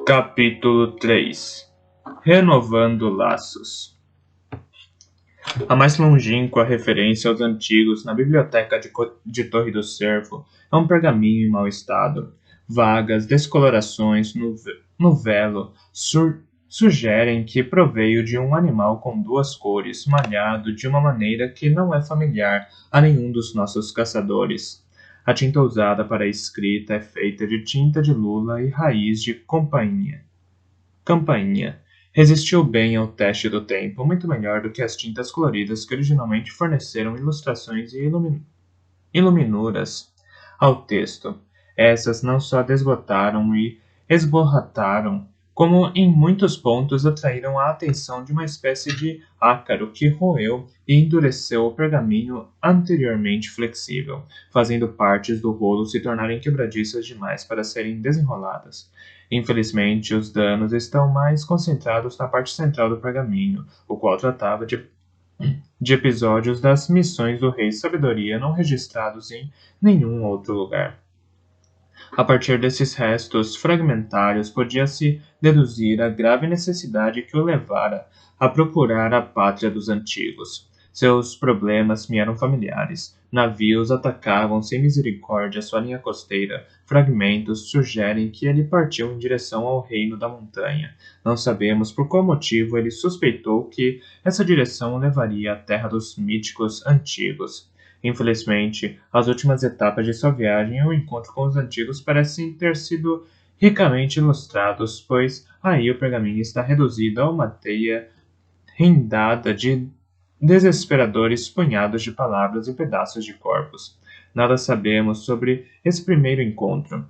Capítulo 3 Renovando laços. A mais longínqua referência aos antigos na biblioteca de Torre do Cervo é um pergaminho em mau estado. Vagas descolorações no velo sugerem que proveio de um animal com duas cores, malhado de uma maneira que não é familiar a nenhum dos nossos caçadores. A tinta usada para a escrita é feita de tinta de lula e raiz de campainha. Resistiu bem ao teste do tempo, muito melhor do que as tintas coloridas que originalmente forneceram ilustrações e iluminuras ao texto. Essas não só desbotaram e esborrataram, como em muitos pontos atraíram a atenção de uma espécie de ácaro que roeu e endureceu o pergaminho anteriormente flexível, fazendo partes do rolo se tornarem quebradiças demais para serem desenroladas. Infelizmente, os danos estão mais concentrados na parte central do pergaminho, o qual tratava de episódios das missões do Rei Sabedoria não registrados em nenhum outro lugar. A partir desses restos fragmentários, podia-se deduzir a grave necessidade que o levara a procurar a pátria dos antigos. Seus problemas me eram familiares. Navios atacavam sem misericórdia sua linha costeira. Fragmentos sugerem que ele partiu em direção ao reino da montanha. Não sabemos por qual motivo ele suspeitou que essa direção o levaria à terra dos míticos antigos. Infelizmente, as últimas etapas de sua viagem e o encontro com os antigos parecem ter sido ricamente ilustrados, pois aí o pergaminho está reduzido a uma teia rendada de desesperadores punhados de palavras e pedaços de corpos. Nada sabemos sobre esse primeiro encontro.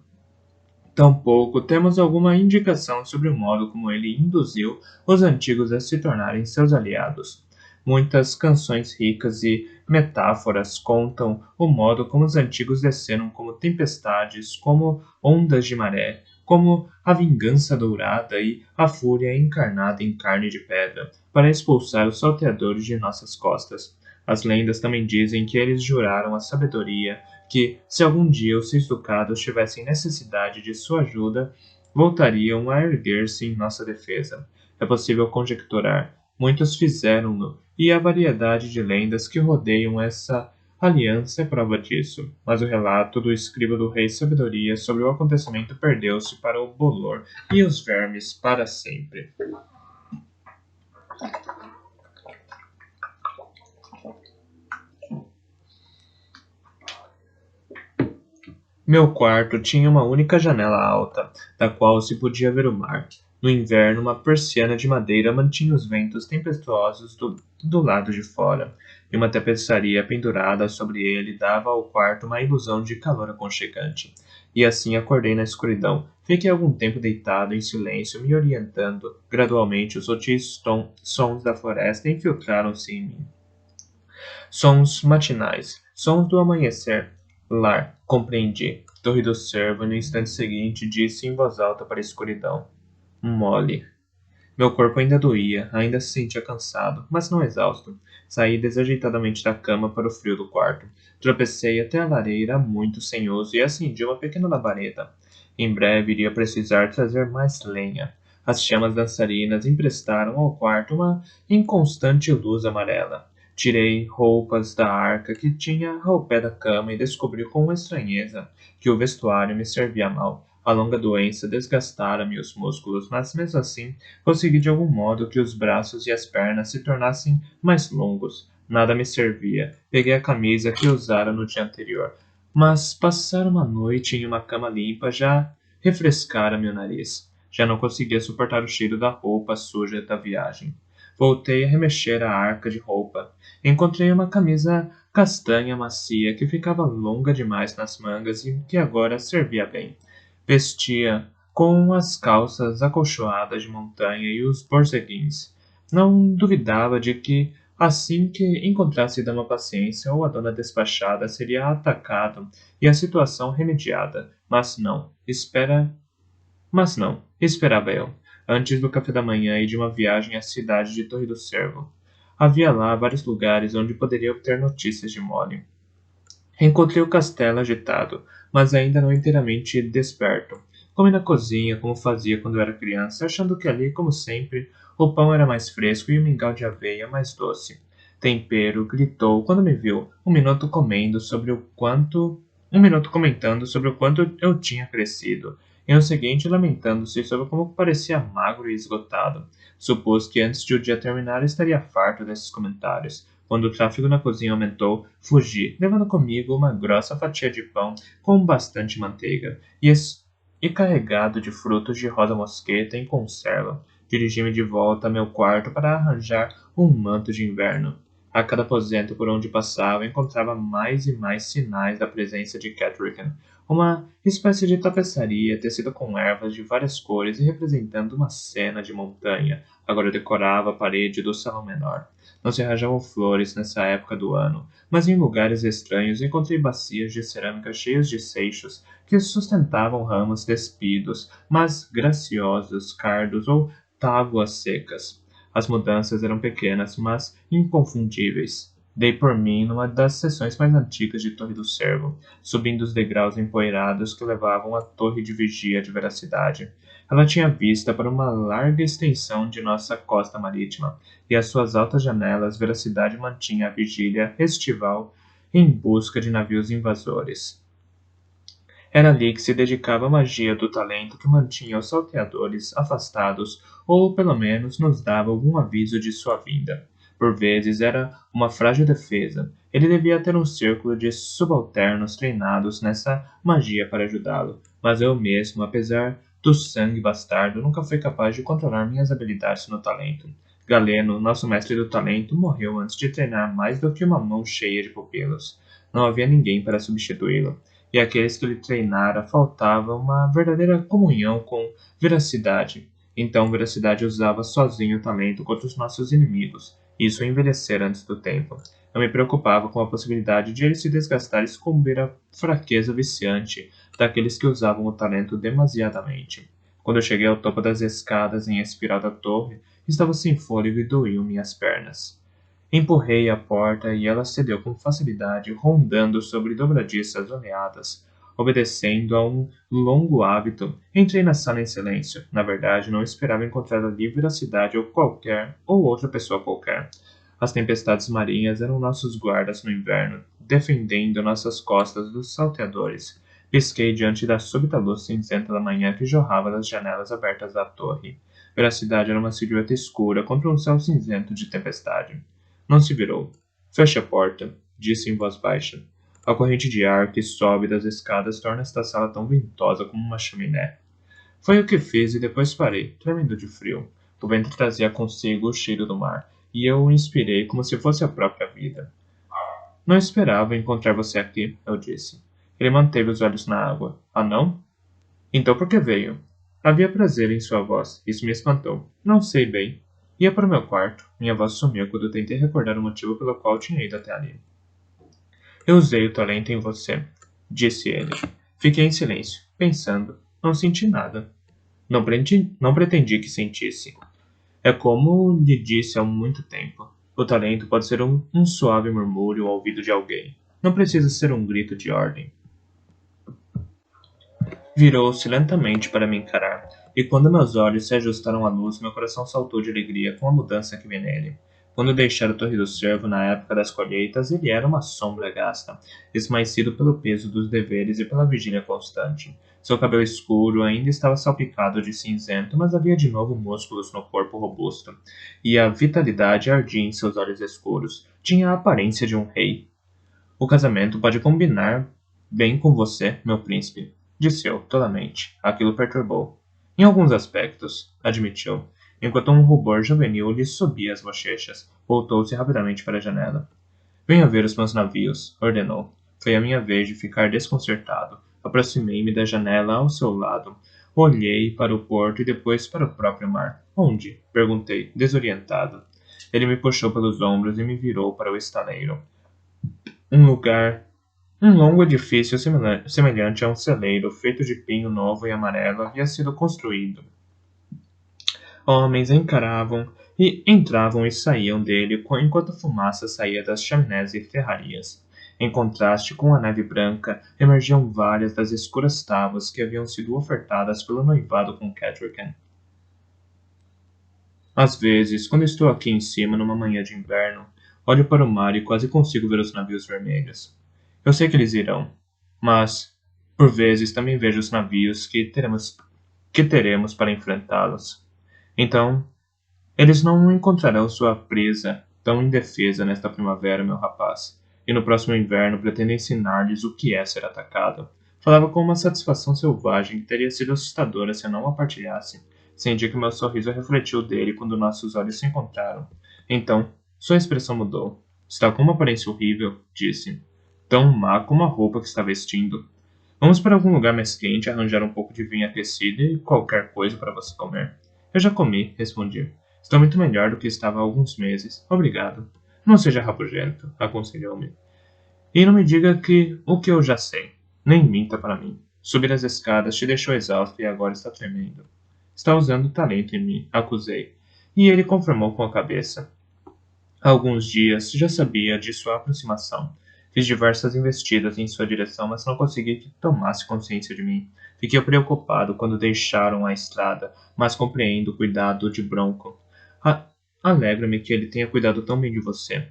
Tampouco temos alguma indicação sobre o modo como ele induziu os antigos a se tornarem seus aliados. Muitas canções ricas e metáforas contam o modo como os antigos desceram como tempestades, como ondas de maré, como a vingança dourada e a fúria encarnada em carne de pedra, para expulsar os salteadores de nossas costas. As lendas também dizem que eles juraram a sabedoria que, se algum dia os seis ducados tivessem necessidade de sua ajuda, voltariam a erguer-se em nossa defesa. É possível conjecturar. Muitos fizeram-no, e a variedade de lendas que rodeiam essa aliança é prova disso. Mas o relato do escriba do Rei Sabedoria sobre o acontecimento perdeu-se para o bolor e os vermes para sempre. Meu quarto tinha uma única janela alta, da qual se podia ver o mar. No inverno, uma persiana de madeira mantinha os ventos tempestuosos do lado de fora, e uma tapeçaria pendurada sobre ele dava ao quarto uma ilusão de calor aconchegante. E assim acordei na escuridão. Fiquei algum tempo deitado em silêncio, me orientando. Gradualmente, os sutis sons da floresta infiltraram-se em mim. Sons matinais, sons do amanhecer. Lar, compreendi. Torre do Cervo, no instante seguinte, disse em voz alta para a escuridão. Mole. Meu corpo ainda doía, ainda se sentia cansado, mas não exausto. Saí desajeitadamente da cama para o frio do quarto. Tropecei até a lareira, muito senhoso, e acendi uma pequena labareda. Em breve iria precisar trazer mais lenha. As chamas dançarinas emprestaram ao quarto uma inconstante luz amarela. Tirei roupas da arca que tinha ao pé da cama e descobri com estranheza que o vestuário me servia mal. A longa doença desgastara-me os músculos, mas mesmo assim consegui de algum modo que os braços e as pernas se tornassem mais longos. Nada me servia. Peguei a camisa que usara no dia anterior, mas passar uma noite em uma cama limpa já refrescara meu nariz. Já não conseguia suportar o cheiro da roupa suja da viagem. Voltei a remexer a arca de roupa. Encontrei uma camisa castanha macia que ficava longa demais nas mangas e que agora servia bem. Vestia com as calças acolchoadas de montanha e os borzeguins. Não duvidava de que, assim que encontrasse dama paciência ou a dona despachada, seria atacado e a situação remediada. Mas não, esperava eu, antes do café da manhã e de uma viagem à cidade de Torre do Cervo. Havia lá vários lugares onde poderia obter notícias de Molly. Encontrei o castelo agitado, mas ainda não inteiramente desperto. Comi na cozinha como fazia quando era criança, achando que ali, como sempre, o pão era mais fresco e o mingau de aveia mais doce. Tempero gritou quando me viu, um minuto comentando sobre o quanto eu tinha crescido, e no seguinte lamentando-se sobre como parecia magro e esgotado. Supus que antes de o dia terminar estaria farto desses comentários. Quando o tráfego na cozinha aumentou, fugi, levando comigo uma grossa fatia de pão com bastante manteiga e carregado de frutos de rosa mosqueta em conserva. Dirigi-me de volta a meu quarto para arranjar um manto de inverno. A cada aposento por onde passava, encontrava mais e mais sinais da presença de Catrican. Uma espécie de tapeçaria tecida com ervas de várias cores e representando uma cena de montanha, agora decorava a parede do salão menor. Não se arranjavam flores nessa época do ano, mas em lugares estranhos encontrei bacias de cerâmica cheias de seixos que sustentavam ramos despidos, mas graciosos cardos ou tábuas secas. As mudanças eram pequenas, mas inconfundíveis. Dei por mim numa das seções mais antigas de Torre do Cervo, subindo os degraus empoeirados que levavam à torre de vigia de Veracidade. Ela tinha vista para uma larga extensão de nossa costa marítima, e às suas altas janelas Veracidade mantinha a vigília estival em busca de navios invasores. Era ali que se dedicava a magia do talento que mantinha os salteadores afastados ou, pelo menos, nos dava algum aviso de sua vinda. Por vezes era uma frágil defesa. Ele devia ter um círculo de subalternos treinados nessa magia para ajudá-lo. Mas eu mesmo, apesar do sangue bastardo, nunca fui capaz de controlar minhas habilidades no talento. Galeno, nosso mestre do talento, morreu antes de treinar mais do que uma mão cheia de pupilos. Não havia ninguém para substituí-lo e aqueles que ele treinara faltava uma verdadeira comunhão com Veracidade. Então Veracidade usava sozinho o talento contra os nossos inimigos, isso envelhecer antes do tempo. Eu me preocupava com a possibilidade de ele se desgastar e sucumbir à fraqueza viciante daqueles que usavam o talento demasiadamente. Quando eu cheguei ao topo das escadas em espiral da torre, estava sem fôlego e doíam-me as pernas. Empurrei a porta e ela cedeu com facilidade, rondando sobre dobradiças oleadas. Obedecendo a um longo hábito, entrei na sala em silêncio. Na verdade, não esperava encontrar ali Veracidade ou outra pessoa qualquer. As tempestades marinhas eram nossos guardas no inverno, defendendo nossas costas dos salteadores. Pisquei diante da súbita luz cinzenta da manhã que jorrava das janelas abertas da torre. Veracidade era uma silhueta escura contra um céu cinzento de tempestade. Não se virou. Feche a porta, disse em voz baixa. A corrente de ar que sobe das escadas torna esta sala tão ventosa como uma chaminé. Foi o que fiz e depois parei, tremendo de frio. O vento trazia consigo o cheiro do mar, e eu o inspirei como se fosse a própria vida. Não esperava encontrar você aqui, eu disse. Ele manteve os olhos na água. Ah, não? Então por que veio? Havia prazer em sua voz. Isso me espantou. Não sei bem. Ia para o meu quarto. Minha voz sumiu quando tentei recordar o motivo pelo qual tinha ido até ali. Eu usei o talento em você, disse ele. Fiquei em silêncio, pensando. Não senti nada. Não pretendi que sentisse. É como lhe disse há muito tempo. O talento pode ser um suave murmúrio ao ouvido de alguém. Não precisa ser um grito de ordem. Virou-se lentamente para me encarar, e quando meus olhos se ajustaram à luz, meu coração saltou de alegria com a mudança que vi nele. Quando deixara a Torre do Cervo na época das colheitas, ele era uma sombra gasta, esmaecido pelo peso dos deveres e pela vigília constante. Seu cabelo escuro ainda estava salpicado de cinzento, mas havia de novo músculos no corpo robusto, e a vitalidade ardia em seus olhos escuros. Tinha a aparência de um rei. O casamento pode combinar bem com você, meu príncipe, disse eu, tolamente. Aquilo perturbou. Em alguns aspectos, admitiu, enquanto um rubor juvenil lhe subia as bochechas. Voltou-se rapidamente para a janela. Venha ver os meus navios, ordenou. Foi a minha vez de ficar desconcertado. Aproximei-me da janela ao seu lado. Olhei para o porto e depois para o próprio mar. Onde? Perguntei, desorientado. Ele me puxou pelos ombros e me virou para o estaleiro. Um longo edifício semelhante a um celeiro, feito de pinho novo e amarelo, havia sido construído. Homens encaravam e entravam e saíam dele enquanto a fumaça saía das chaminés e ferrarias. Em contraste com a neve branca, emergiam várias das escuras tábuas que haviam sido ofertadas pelo noivado com Catrican. Às vezes, quando estou aqui em cima numa manhã de inverno, olho para o mar e quase consigo ver os navios vermelhos. Eu sei que eles irão, mas, por vezes, também vejo os navios que teremos para enfrentá-los. Então, eles não encontrarão sua presa tão indefesa nesta primavera, meu rapaz, e no próximo inverno pretendo ensinar-lhes o que é ser atacado. Falava com uma satisfação selvagem que teria sido assustadora se eu não a partilhasse. Senti que meu sorriso refletiu dele quando nossos olhos se encontraram. Então, sua expressão mudou. Está com uma aparência horrível, disse. Tão má como a roupa que está vestindo. Vamos para algum lugar mais quente, arranjar um pouco de vinho aquecido e qualquer coisa para você comer. Eu já comi, respondi. Estou muito melhor do que estava há alguns meses. Obrigado. Não seja rabugento, aconselhou-me. E não me diga o que eu já sei. Nem minta para mim. Subir as escadas te deixou exausto e agora está tremendo. Está usando talento em mim, acusei. E ele confirmou com a cabeça. Há alguns dias já sabia de sua aproximação. Fiz diversas investidas em sua direção, mas não consegui que tomasse consciência de mim. Fiquei preocupado quando deixaram a estrada, mas compreendo o cuidado de Bronco. Alegra-me que ele tenha cuidado tão bem de você.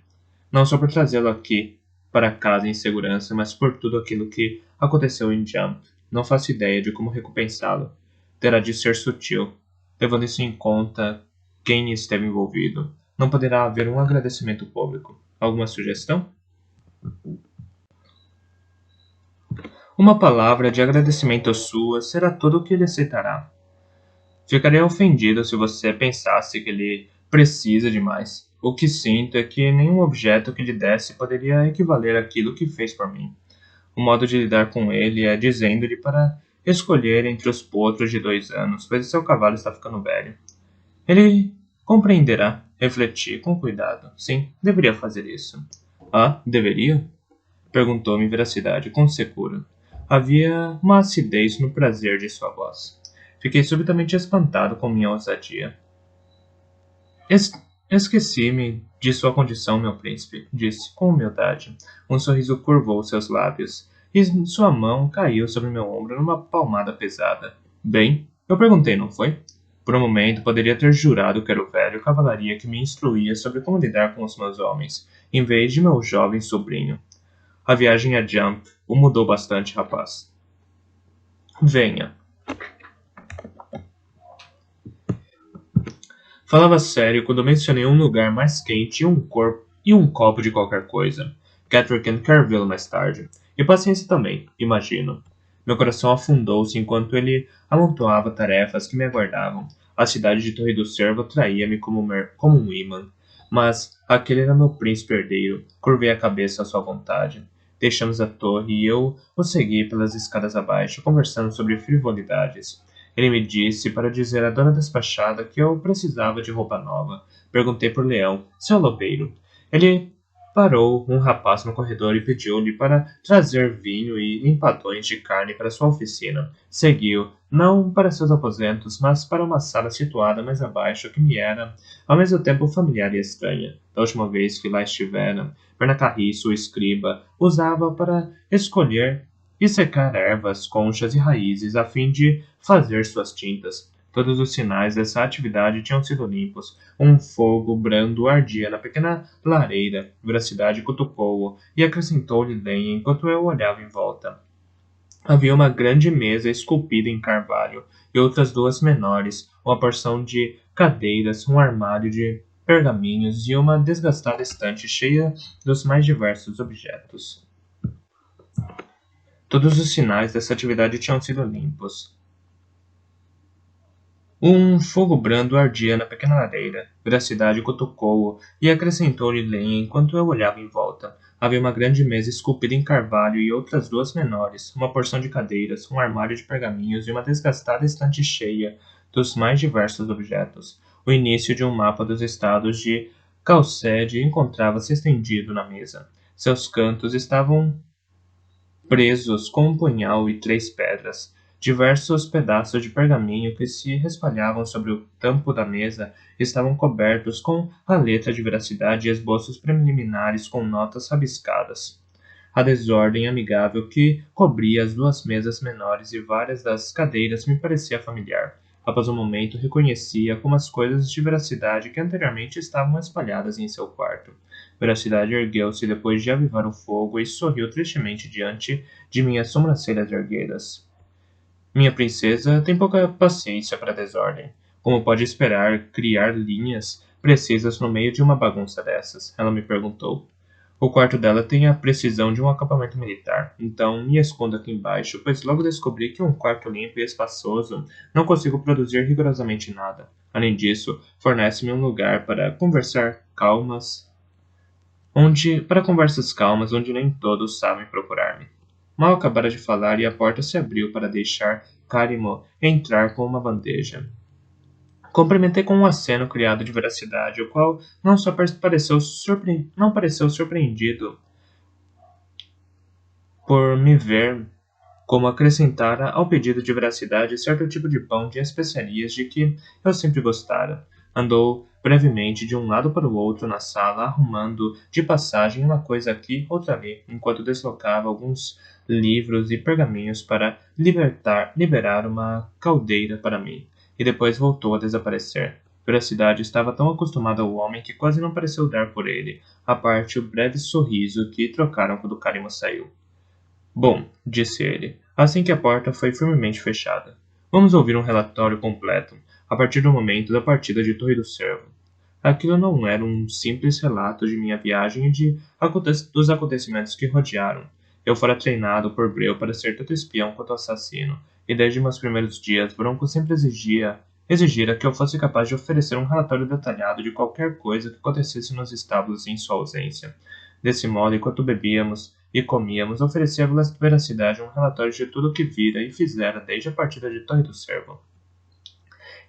Não só por trazê-lo aqui para casa em segurança, mas por tudo aquilo que aconteceu em Jump. Não faço ideia de como recompensá-lo. Terá de ser sutil, levando isso em conta quem esteve envolvido. Não poderá haver um agradecimento público. Alguma sugestão? Uma palavra de agradecimento sua será tudo o que ele aceitará. Ficaria ofendido se você pensasse que ele precisa de mais. O que sinto é que nenhum objeto que lhe desse poderia equivaler àquilo que fez por mim. O modo de lidar com ele é dizendo-lhe para escolher entre os potros de 2 anos, pois seu cavalo está ficando velho. Ele compreenderá. Refleti com cuidado. Sim, deveria fazer isso. Ah, deveria? Perguntou-me veracidade, com secura. Havia uma acidez no prazer de sua voz. Fiquei subitamente espantado com minha ousadia. Esqueci-me de sua condição, meu príncipe, disse, com humildade. Um sorriso curvou seus lábios, e sua mão caiu sobre meu ombro numa palmada pesada. Bem, eu perguntei, não foi? Por um momento, poderia ter jurado que era o velho cavalaria que me instruía sobre como lidar com os meus homens, em vez de meu jovem sobrinho. A viagem a Jump o mudou bastante, rapaz. Venha. Falava sério quando mencionei um lugar mais quente e um copo de qualquer coisa. Catrican quer vê-lo mais tarde. E paciência também, imagino. Meu coração afundou-se enquanto ele amontoava tarefas que me aguardavam. A cidade de Torre do Cervo atraía-me como um imã. Mas aquele era meu príncipe herdeiro. Curvei a cabeça à sua vontade. Deixamos a torre e eu o segui pelas escadas abaixo, conversando sobre frivolidades. Ele me disse para dizer à dona despachada que eu precisava de roupa nova. Perguntei por Leão, seu lobeiro. Ele parou um rapaz no corredor e pediu-lhe para trazer vinho e empadões de carne para sua oficina. Seguiu, não para seus aposentos, mas para uma sala situada mais abaixo que me era, ao mesmo tempo familiar e estranha. Da última vez que lá estivera, Bernacarriço, o escriba, usava para escolher e secar ervas, conchas e raízes a fim de fazer suas tintas. Todos os sinais dessa atividade tinham sido limpos. Um fogo brando ardia na pequena lareira. Veracidade cutucou-o e acrescentou-lhe lenha enquanto eu olhava em volta. Havia uma grande mesa esculpida em carvalho e outras 2 menores, uma porção de cadeiras, um armário de pergaminhos e uma desgastada estante cheia dos mais diversos objetos. Todos os sinais dessa atividade tinham sido limpos. Um fogo brando ardia na pequena lareira. Veracidade cutucou-o e acrescentou-lhe lenha enquanto eu olhava em volta. Havia uma grande mesa esculpida em carvalho e outras 2 menores, uma porção de cadeiras, um armário de pergaminhos e uma desgastada estante cheia dos mais diversos objetos. O início de um mapa dos estados de Calcede encontrava-se estendido na mesa. Seus cantos estavam presos com um punhal e 3 pedras. Diversos pedaços de pergaminho que se espalhavam sobre o tampo da mesa estavam cobertos com a letra de veracidade e esboços preliminares com notas rabiscadas. A desordem amigável que cobria as duas mesas menores e várias das cadeiras me parecia familiar. Após um momento, reconhecia como as coisas de Veracidade que anteriormente estavam espalhadas em seu quarto. Veracidade ergueu-se depois de avivar o fogo e sorriu tristemente diante de minhas sobrancelhas erguidas. Minha princesa tem pouca paciência para a desordem. Como pode esperar criar linhas precisas no meio de uma bagunça dessas? Ela me perguntou. O quarto dela tem a precisão de um acampamento militar, então me escondo aqui embaixo, pois logo descobri que um quarto limpo e espaçoso não consigo produzir rigorosamente nada. Além disso, fornece-me um lugar para conversas calmas onde nem todos sabem procurar-me. Mal acabara de falar e a porta se abriu para deixar Karimo entrar com uma bandeja. Cumprimentei com um aceno criado de veracidade, o qual não só não pareceu surpreendido por me ver, como acrescentara ao pedido de veracidade certo tipo de pão de especiarias de que eu sempre gostara. Andou brevemente de um lado para o outro na sala, arrumando de passagem uma coisa aqui, outra ali, enquanto deslocava alguns livros e pergaminhos para liberar uma caldeira para mim, e depois voltou a desaparecer. Veracidade estava tão acostumada ao homem que quase não pareceu dar por ele, à parte o breve sorriso que trocaram quando Karima saiu. Bom, disse ele, assim que a porta foi firmemente fechada. Vamos ouvir um relatório completo, a partir do momento da partida de Torre do Cervo. Aquilo não era um simples relato de minha viagem e dos acontecimentos que rodearam. Eu fora treinado por Breu para ser tanto espião quanto assassino, e desde meus primeiros dias, Bronco sempre exigira que eu fosse capaz de oferecer um relatório detalhado de qualquer coisa que acontecesse nos estábulos em sua ausência. Desse modo, enquanto bebíamos e comíamos, oferecia à veracidade um relatório de tudo o que vira e fizera desde a partida de Torre do Cervo.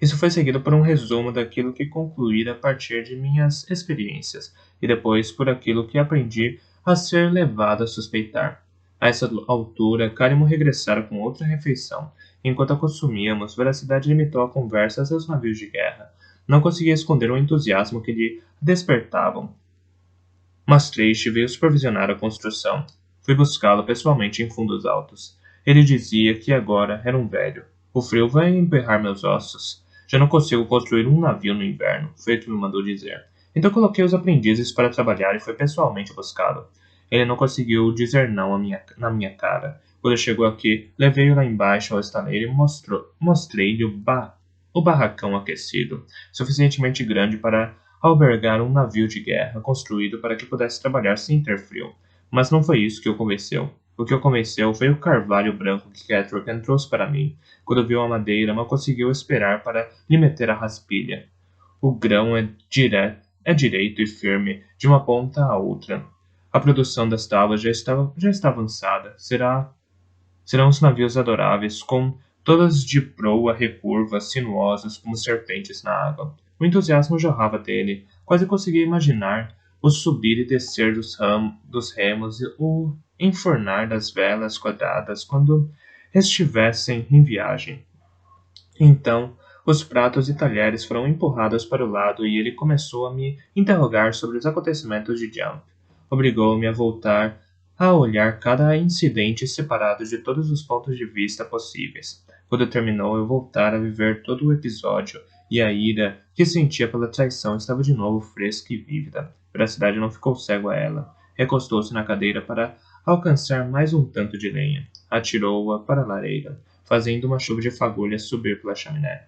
Isso foi seguido por um resumo daquilo que concluíra a partir de minhas experiências, e depois por aquilo que aprendi a ser levado a suspeitar. A essa altura, Karimo regressara com outra refeição. Enquanto a consumíamos, Veracidade limitou a conversa a seus navios de guerra. Não conseguia esconder o entusiasmo que lhe despertavam. Maastricht veio supervisionar a construção. Fui buscá-lo pessoalmente em fundos altos. Ele dizia que agora era um velho. O frio vai emperrar meus ossos. Já não consigo construir um navio no inverno, feito me mandou dizer. Então coloquei os aprendizes para trabalhar e fui pessoalmente buscá-lo. Ele não conseguiu dizer não na minha cara. Quando chegou aqui, levei-o lá embaixo ao estaleiro e mostrei-lhe o barracão aquecido, suficientemente grande para albergar um navio de guerra construído para que pudesse trabalhar sem ter frio. Mas não foi isso que o convenceu. O que o convenceu foi o carvalho branco que Catherine trouxe para mim. Quando viu a madeira, não conseguiu esperar para lhe meter a raspilha. O grão é direito e firme, de uma ponta à outra. A produção das tábuas já está avançada. Serão os navios adoráveis, com todas de proa recurva, sinuosos como serpentes na água. O entusiasmo jorrava dele. Quase conseguia imaginar o subir e descer dos remos e o enfornar das velas quadradas quando estivessem em viagem. Então, os pratos e talheres foram empurrados para o lado e ele começou a me interrogar sobre os acontecimentos de Jump. Obrigou-me a voltar a olhar cada incidente separado de todos os pontos de vista possíveis. Quando terminou, eu voltara a viver todo o episódio, e a ira que sentia pela traição estava de novo fresca e vívida. Veracidade não ficou cego a ela. Recostou-se na cadeira para alcançar mais um tanto de lenha. Atirou-a para a lareira, fazendo uma chuva de fagulhas subir pela chaminé.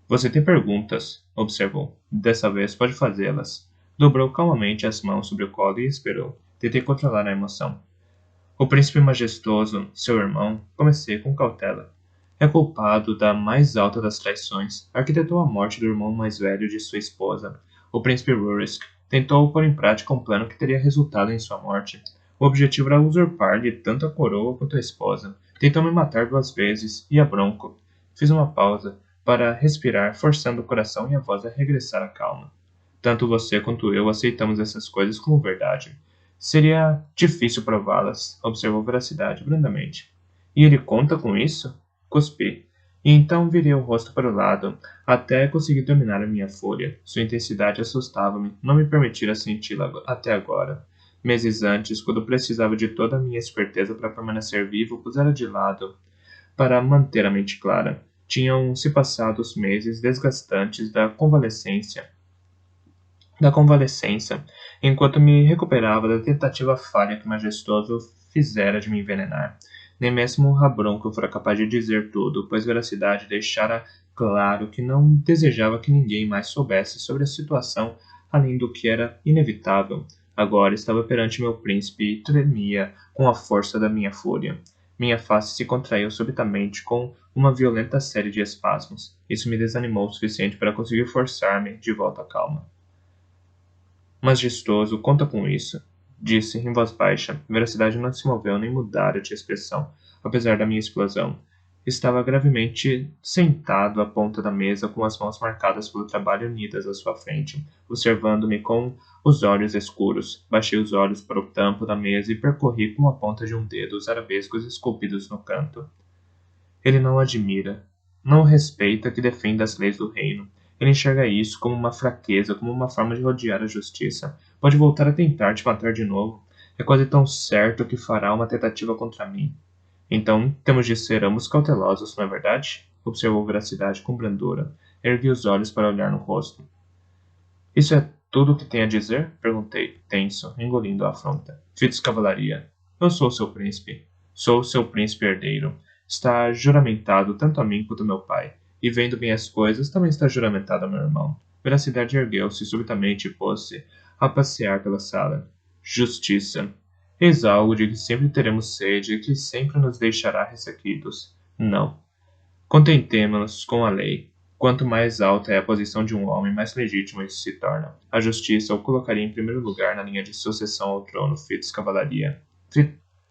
Você tem perguntas, observou. Dessa vez pode fazê-las. Dobrou calmamente as mãos sobre o colo e esperou. Tentei controlar a emoção. O príncipe majestoso, seu irmão, comecei com cautela. É culpado da mais alta das traições. Arquitetou a morte do irmão mais velho de sua esposa. O príncipe Rurisk tentou pôr em prática um plano que teria resultado em sua morte. O objetivo era usurpar-lhe tanto a coroa quanto a esposa. Tentou me matar 2 vezes, e a Bronco. Fiz uma pausa para respirar, forçando o coração e a voz a regressar à calma. Tanto você quanto eu aceitamos essas coisas como verdade. Seria difícil prová-las, observou Veracidade brandamente. E ele conta com isso? Cuspi. E então virei o rosto para o lado, até conseguir dominar a minha fúria. Sua intensidade assustava-me, não me permitira senti-la até agora. Meses antes, quando precisava de toda a minha esperteza para permanecer vivo, pusera de lado para manter a mente clara. Tinham se passado os meses desgastantes da convalescência, enquanto me recuperava da tentativa falha que Majestoso fizera de me envenenar. Nem mesmo o Rabronco fora capaz de dizer tudo, pois veracidade deixara claro que não desejava que ninguém mais soubesse sobre a situação além do que era inevitável. Agora estava perante meu príncipe e tremia com a força da minha fúria. Minha face se contraiu subitamente com uma violenta série de espasmos. Isso me desanimou o suficiente para conseguir forçar-me de volta à calma. Majestoso, conta com isso, disse em voz baixa. Veracidade não se moveu nem mudara de expressão, apesar da minha explosão. Estava gravemente sentado à ponta da mesa, com as mãos marcadas pelo trabalho unidas à sua frente, observando-me com os olhos escuros. Baixei os olhos para o tampo da mesa e percorri com a ponta de um dedo os arabescos esculpidos no canto. Ele não admira, não respeita que defenda as leis do reino. Ele enxerga isso como uma fraqueza, como uma forma de rodear a justiça. Pode voltar a tentar te matar de novo. É quase tão certo que fará uma tentativa contra mim. Então, temos de ser ambos cautelosos, não é verdade? Observou Veracidade com brandura. Ergui os olhos para olhar no rosto. Isso é tudo o que tem a dizer? Perguntei, tenso, engolindo a afronta. Fitos Cavalaria. Eu sou seu príncipe. Sou seu príncipe herdeiro. Está juramentado tanto a mim quanto a meu pai. E vendo bem as coisas, também está juramentado a meu irmão. Veracidade ergueu-se subitamente e pôs-se a passear pela sala. Justiça. Eis algo de que sempre teremos sede e que sempre nos deixará ressequidos. Não. Contentemo-nos com a lei. Quanto mais alta é a posição de um homem, mais legítimo isso se torna. A justiça o colocaria em primeiro lugar na linha de sucessão ao trono Fitz Cavalaria.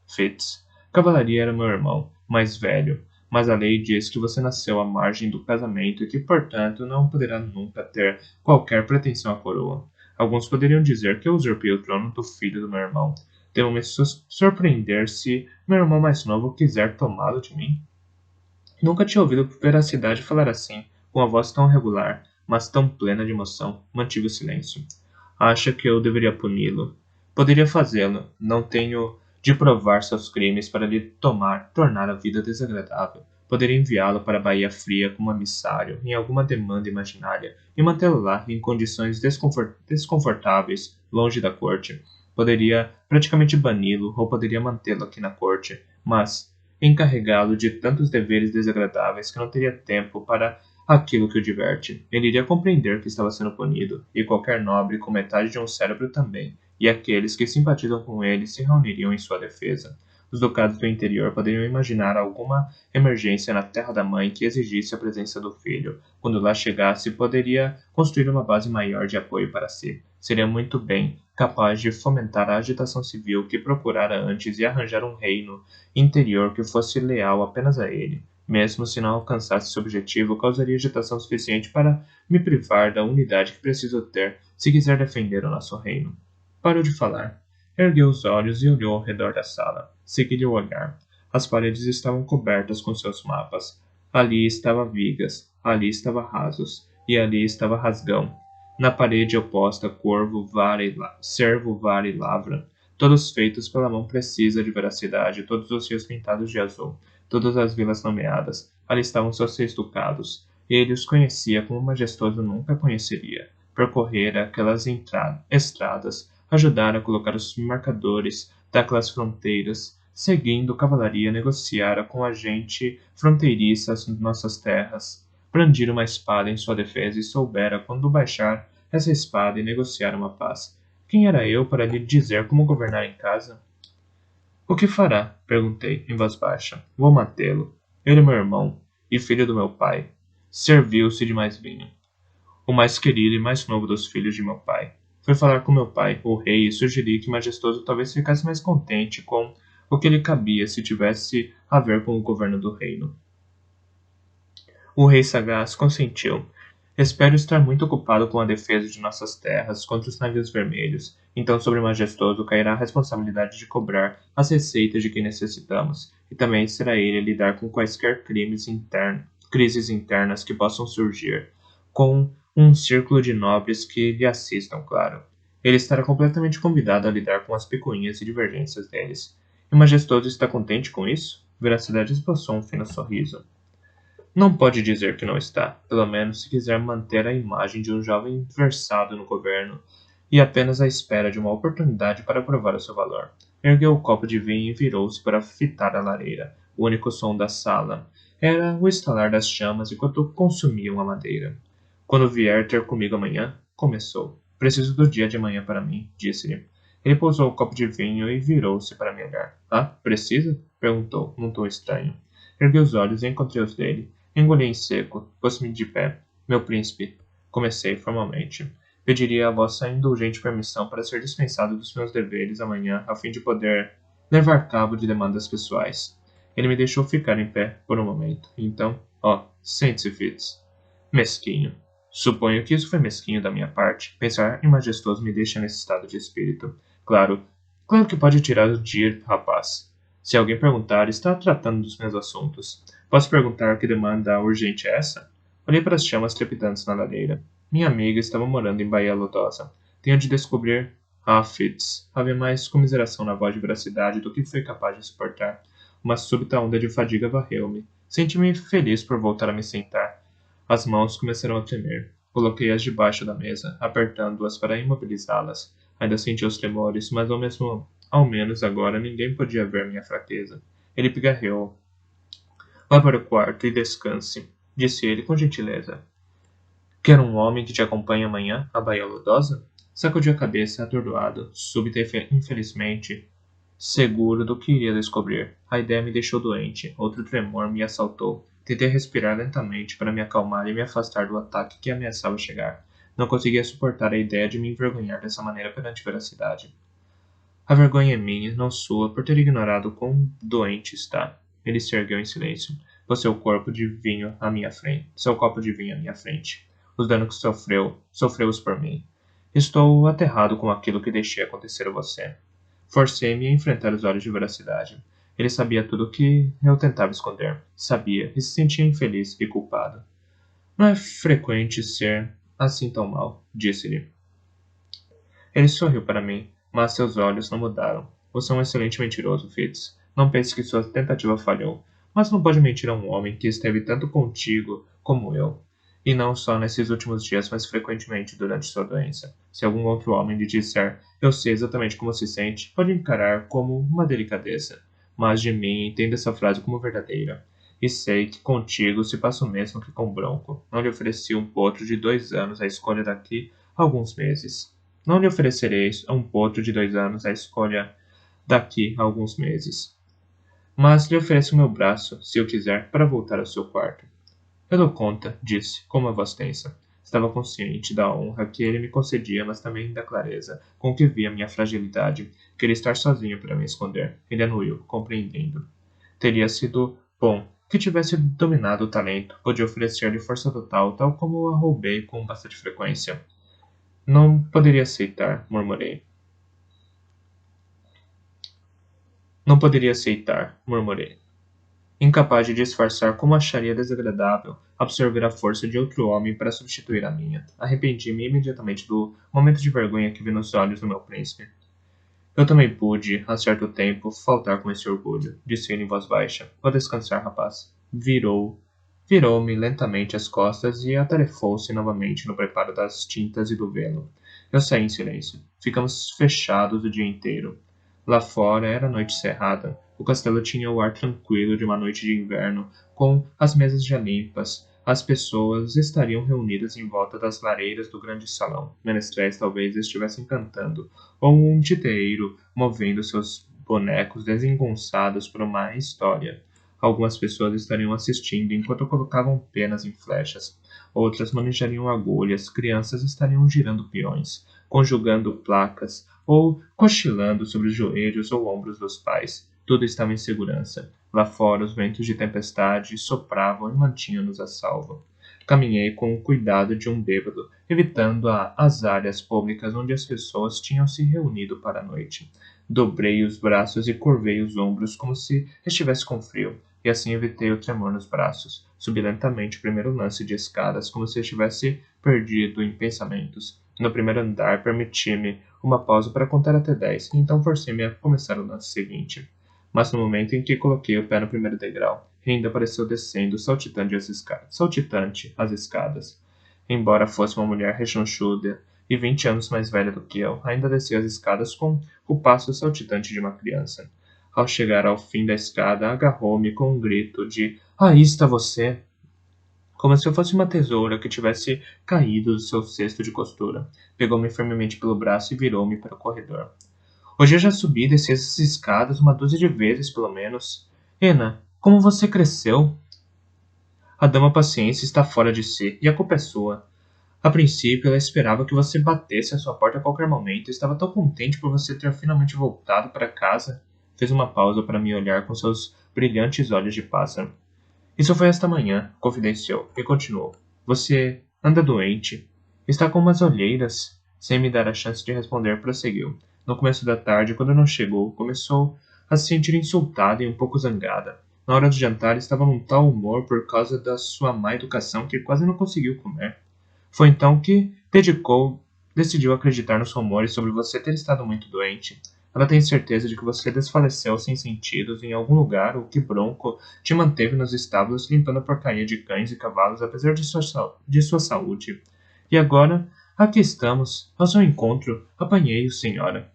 Fitz. Cavalaria era meu irmão, mais velho, mas a lei diz que você nasceu à margem do casamento e que, portanto, não poderá nunca ter qualquer pretensão à coroa. Alguns poderiam dizer que eu usurpei o trono do filho do meu irmão. Devo me surpreender se meu irmão mais novo quiser tomá-lo de mim. Nunca tinha ouvido Veracidade falar assim, com a voz tão regular, mas tão plena de emoção. Mantive o silêncio. Acha que eu deveria puni-lo? Poderia fazê-lo. Não tenho de provar seus crimes para lhe tornar a vida desagradável. Poderia enviá-lo para a Baía Fria como emissário, em alguma demanda imaginária, e mantê-lo lá em condições desconfortáveis, longe da corte. Poderia praticamente bani-lo, ou poderia mantê-lo aqui na corte, mas encarregá-lo de tantos deveres desagradáveis que não teria tempo para aquilo que o diverte. Ele iria compreender que estava sendo punido, e qualquer nobre com metade de um cérebro também, e aqueles que simpatizam com ele se reuniriam em sua defesa. Os ducados do interior poderiam imaginar alguma emergência na terra da mãe que exigisse a presença do filho. Quando lá chegasse, poderia construir uma base maior de apoio para si. Seria muito bem capaz de fomentar a agitação civil que procurara antes e arranjar um reino interior que fosse leal apenas a ele. Mesmo se não alcançasse seu objetivo, causaria agitação suficiente para me privar da unidade que preciso ter se quiser defender o nosso reino. Parou de falar. Ergueu os olhos e olhou ao redor da sala. Segui-lhe o olhar. As paredes estavam cobertas com seus mapas. Ali estava Vigas, ali estava Rasos, e ali estava Rasgão. Na parede oposta, Corvo, Cervo, Vara e Lavra, todos feitos pela mão precisa de Veracidade, todos os rios pintados de azul, todas as vilas nomeadas. Ali estavam seus 6 ducados. Ele os conhecia como Majestoso nunca conheceria. Percorrera aquelas estradas, ajudara a colocar os marcadores daquelas fronteiras, seguindo cavalaria, negociara com a gente fronteiriça as nossas terras, brandira uma espada em sua defesa e soubera quando baixar essa espada e negociar uma paz. Quem era eu para lhe dizer como governar em casa? O que fará? Perguntei, em voz baixa. Vou matê-lo. Ele é meu irmão, e filho do meu pai. Serviu-se de mais vinho. O mais querido e mais novo dos filhos de meu pai. Foi falar com meu pai, o rei, e sugeri que Majestoso talvez ficasse mais contente com o que lhe cabia se tivesse a ver com o governo do reino. O rei sagaz consentiu. Espero estar muito ocupado com a defesa de nossas terras contra os navios vermelhos. Então sobre Majestoso cairá a responsabilidade de cobrar as receitas de que necessitamos, e também será ele lidar com quaisquer crises internas que possam surgir, com um círculo de nobres que lhe assistam, claro. Ele estará completamente convidado a lidar com as picuinhas e divergências deles. E o majestoso está contente com isso? Veracidade esboçou um fino sorriso. Não pode dizer que não está, pelo menos se quiser manter a imagem de um jovem versado no governo e apenas à espera de uma oportunidade para provar o seu valor. Ergueu o copo de vinho e virou-se para fitar a lareira. O único som da sala era o estalar das chamas enquanto consumiam a madeira. Quando vier ter comigo amanhã, começou. Preciso do dia de amanhã para mim, disse-lhe. Ele pousou o copo de vinho e virou-se para me olhar. Ah, precisa? Perguntou, num tom estranho. Ergui os olhos e encontrei os dele. Engoli em seco, pus-me de pé. Meu príncipe, comecei formalmente. Pediria a vossa indulgente permissão para ser dispensado dos meus deveres amanhã, a fim de poder levar cabo de demandas pessoais. Ele me deixou ficar em pé por um momento. Então, sente-se, Fitz. Mesquinho. Suponho que isso foi mesquinho da minha parte. Pensar em majestoso me deixa nesse estado de espírito. Claro que pode tirar o dia, rapaz. Se alguém perguntar, está tratando dos meus assuntos. Posso perguntar que demanda urgente é essa? Olhei para as chamas trepidantes na lareira. Minha amiga estava morando em Baía Lodosa. Tenho de descobrir. Ah, Fitz. Havia mais comiseração na voz de veracidade do que fui capaz de suportar. Uma súbita onda de fadiga varreu-me. Senti-me feliz por voltar a me sentar. As mãos começaram a tremer. Coloquei-as debaixo da mesa, apertando-as para imobilizá-las. Ainda senti os tremores, mas ao menos agora ninguém podia ver minha fraqueza. Ele pigarreou. Vá para o quarto e descanse, disse ele com gentileza. Quer um homem que te acompanhe amanhã à Baía Lodosa? Sacudi a cabeça, atordoado, súbita e infelizmente, seguro do que iria descobrir. A ideia me deixou doente, outro tremor me assaltou. Tentei respirar lentamente para me acalmar e me afastar do ataque que ameaçava chegar. Não conseguia suportar a ideia de me envergonhar dessa maneira perante a veracidade. A vergonha é minha, não sua, por ter ignorado quão doente está. Ele se ergueu em silêncio. Pôs seu copo de vinho à minha frente. Os danos que sofreu-os por mim. Estou aterrado com aquilo que deixei acontecer a você. Forcei-me a enfrentar os olhos de veracidade. Ele sabia tudo o que eu tentava esconder. Sabia e se sentia infeliz e culpado. Não é frequente ser assim tão mal, disse-lhe. Ele sorriu para mim, mas seus olhos não mudaram. Você é um excelente mentiroso, Fitz. Não pense que sua tentativa falhou. Mas não pode mentir a um homem que esteve tanto contigo como eu. E não só nesses últimos dias, mas frequentemente durante sua doença. Se algum outro homem lhe disser, eu sei exatamente como se sente, pode encarar como uma delicadeza. Mas de mim, entenda essa frase como verdadeira. E sei que contigo se passa o mesmo que com Bronco. Não lhe ofereci um potro de 2 anos à escolha daqui a alguns meses. Não lhe oferecereis um potro de 2 anos à escolha daqui a alguns meses. Mas lhe ofereço o meu braço, se o quiser, para voltar ao seu quarto. Eu dou conta, disse, com uma voz tensa. Estava consciente da honra que ele me concedia, mas também da clareza com que via minha fragilidade. Queria estar sozinho para me esconder. Ele anuiu, compreendendo. Teria sido bom que tivesse dominado o talento. Podia oferecer-lhe força total, tal como a roubei com bastante frequência. Não poderia aceitar, murmurei. Não poderia aceitar, murmurei. Incapaz de disfarçar como acharia desagradável absorver a força de outro homem para substituir a minha. Arrependi-me imediatamente do momento de vergonha que vi nos olhos do meu príncipe. Eu também pude, há certo tempo, faltar com esse orgulho, disse ele em voz baixa. Vou descansar, rapaz. Virou-me lentamente as costas e atarefou-se novamente no preparo das tintas e do velo. Eu saí em silêncio. Ficamos fechados o dia inteiro. Lá fora era noite cerrada. O castelo tinha o ar tranquilo de uma noite de inverno, com as mesas já limpas. As pessoas estariam reunidas em volta das lareiras do grande salão. Menestréis talvez estivessem cantando, ou um titeiro movendo seus bonecos desengonçados por uma história. Algumas pessoas estariam assistindo enquanto colocavam penas em flechas. Outras manejariam agulhas. Crianças estariam girando peões, conjugando placas ou cochilando sobre os joelhos ou ombros dos pais. Tudo estava em segurança. Lá fora, os ventos de tempestade sopravam e mantinham-nos a salvo. Caminhei com o cuidado de um bêbado, evitando as áreas públicas onde as pessoas tinham se reunido para a noite. Dobrei os braços e curvei os ombros como se estivesse com frio, e assim evitei o tremor nos braços. Subi lentamente o primeiro lance de escadas, como se estivesse perdido em pensamentos. No primeiro andar, permiti-me uma pausa para contar até 10, e então forcei-me a começar o lance seguinte. Mas no momento em que coloquei o pé no primeiro degrau, Renda apareceu descendo saltitante as escadas. Embora fosse uma mulher rechonchuda e 20 anos mais velha do que eu, ainda descia as escadas com o passo saltitante de uma criança. Ao chegar ao fim da escada, agarrou-me com um grito de "Aí está você!", como se eu fosse uma tesoura que tivesse caído do seu cesto de costura. Pegou-me firmemente pelo braço e virou-me para o corredor. Hoje eu já subi e desci essas escadas uma dúzia de vezes, pelo menos. Ena, como você cresceu? A dama paciência está fora de si, e a culpa é sua. A princípio, ela esperava que você batesse a sua porta a qualquer momento e estava tão contente por você ter finalmente voltado para casa. Fez uma pausa para me olhar com seus brilhantes olhos de pássaro. Isso foi esta manhã, confidenciou, e continuou. Você anda doente. Está com umas olheiras. Sem me dar a chance de responder, prosseguiu. No começo da tarde, quando não chegou, começou a se sentir insultada e um pouco zangada. Na hora do jantar, estava num tal humor por causa da sua má educação que quase não conseguiu comer. Foi então que decidiu acreditar nos rumores sobre você ter estado muito doente. Ela tem certeza de que você desfaleceu sem sentidos em algum lugar ou que Bronco te manteve nos estábulos limpando a porcaria de cães e cavalos apesar de sua saúde. E agora, aqui estamos, ao seu encontro, apanhei-o, senhora.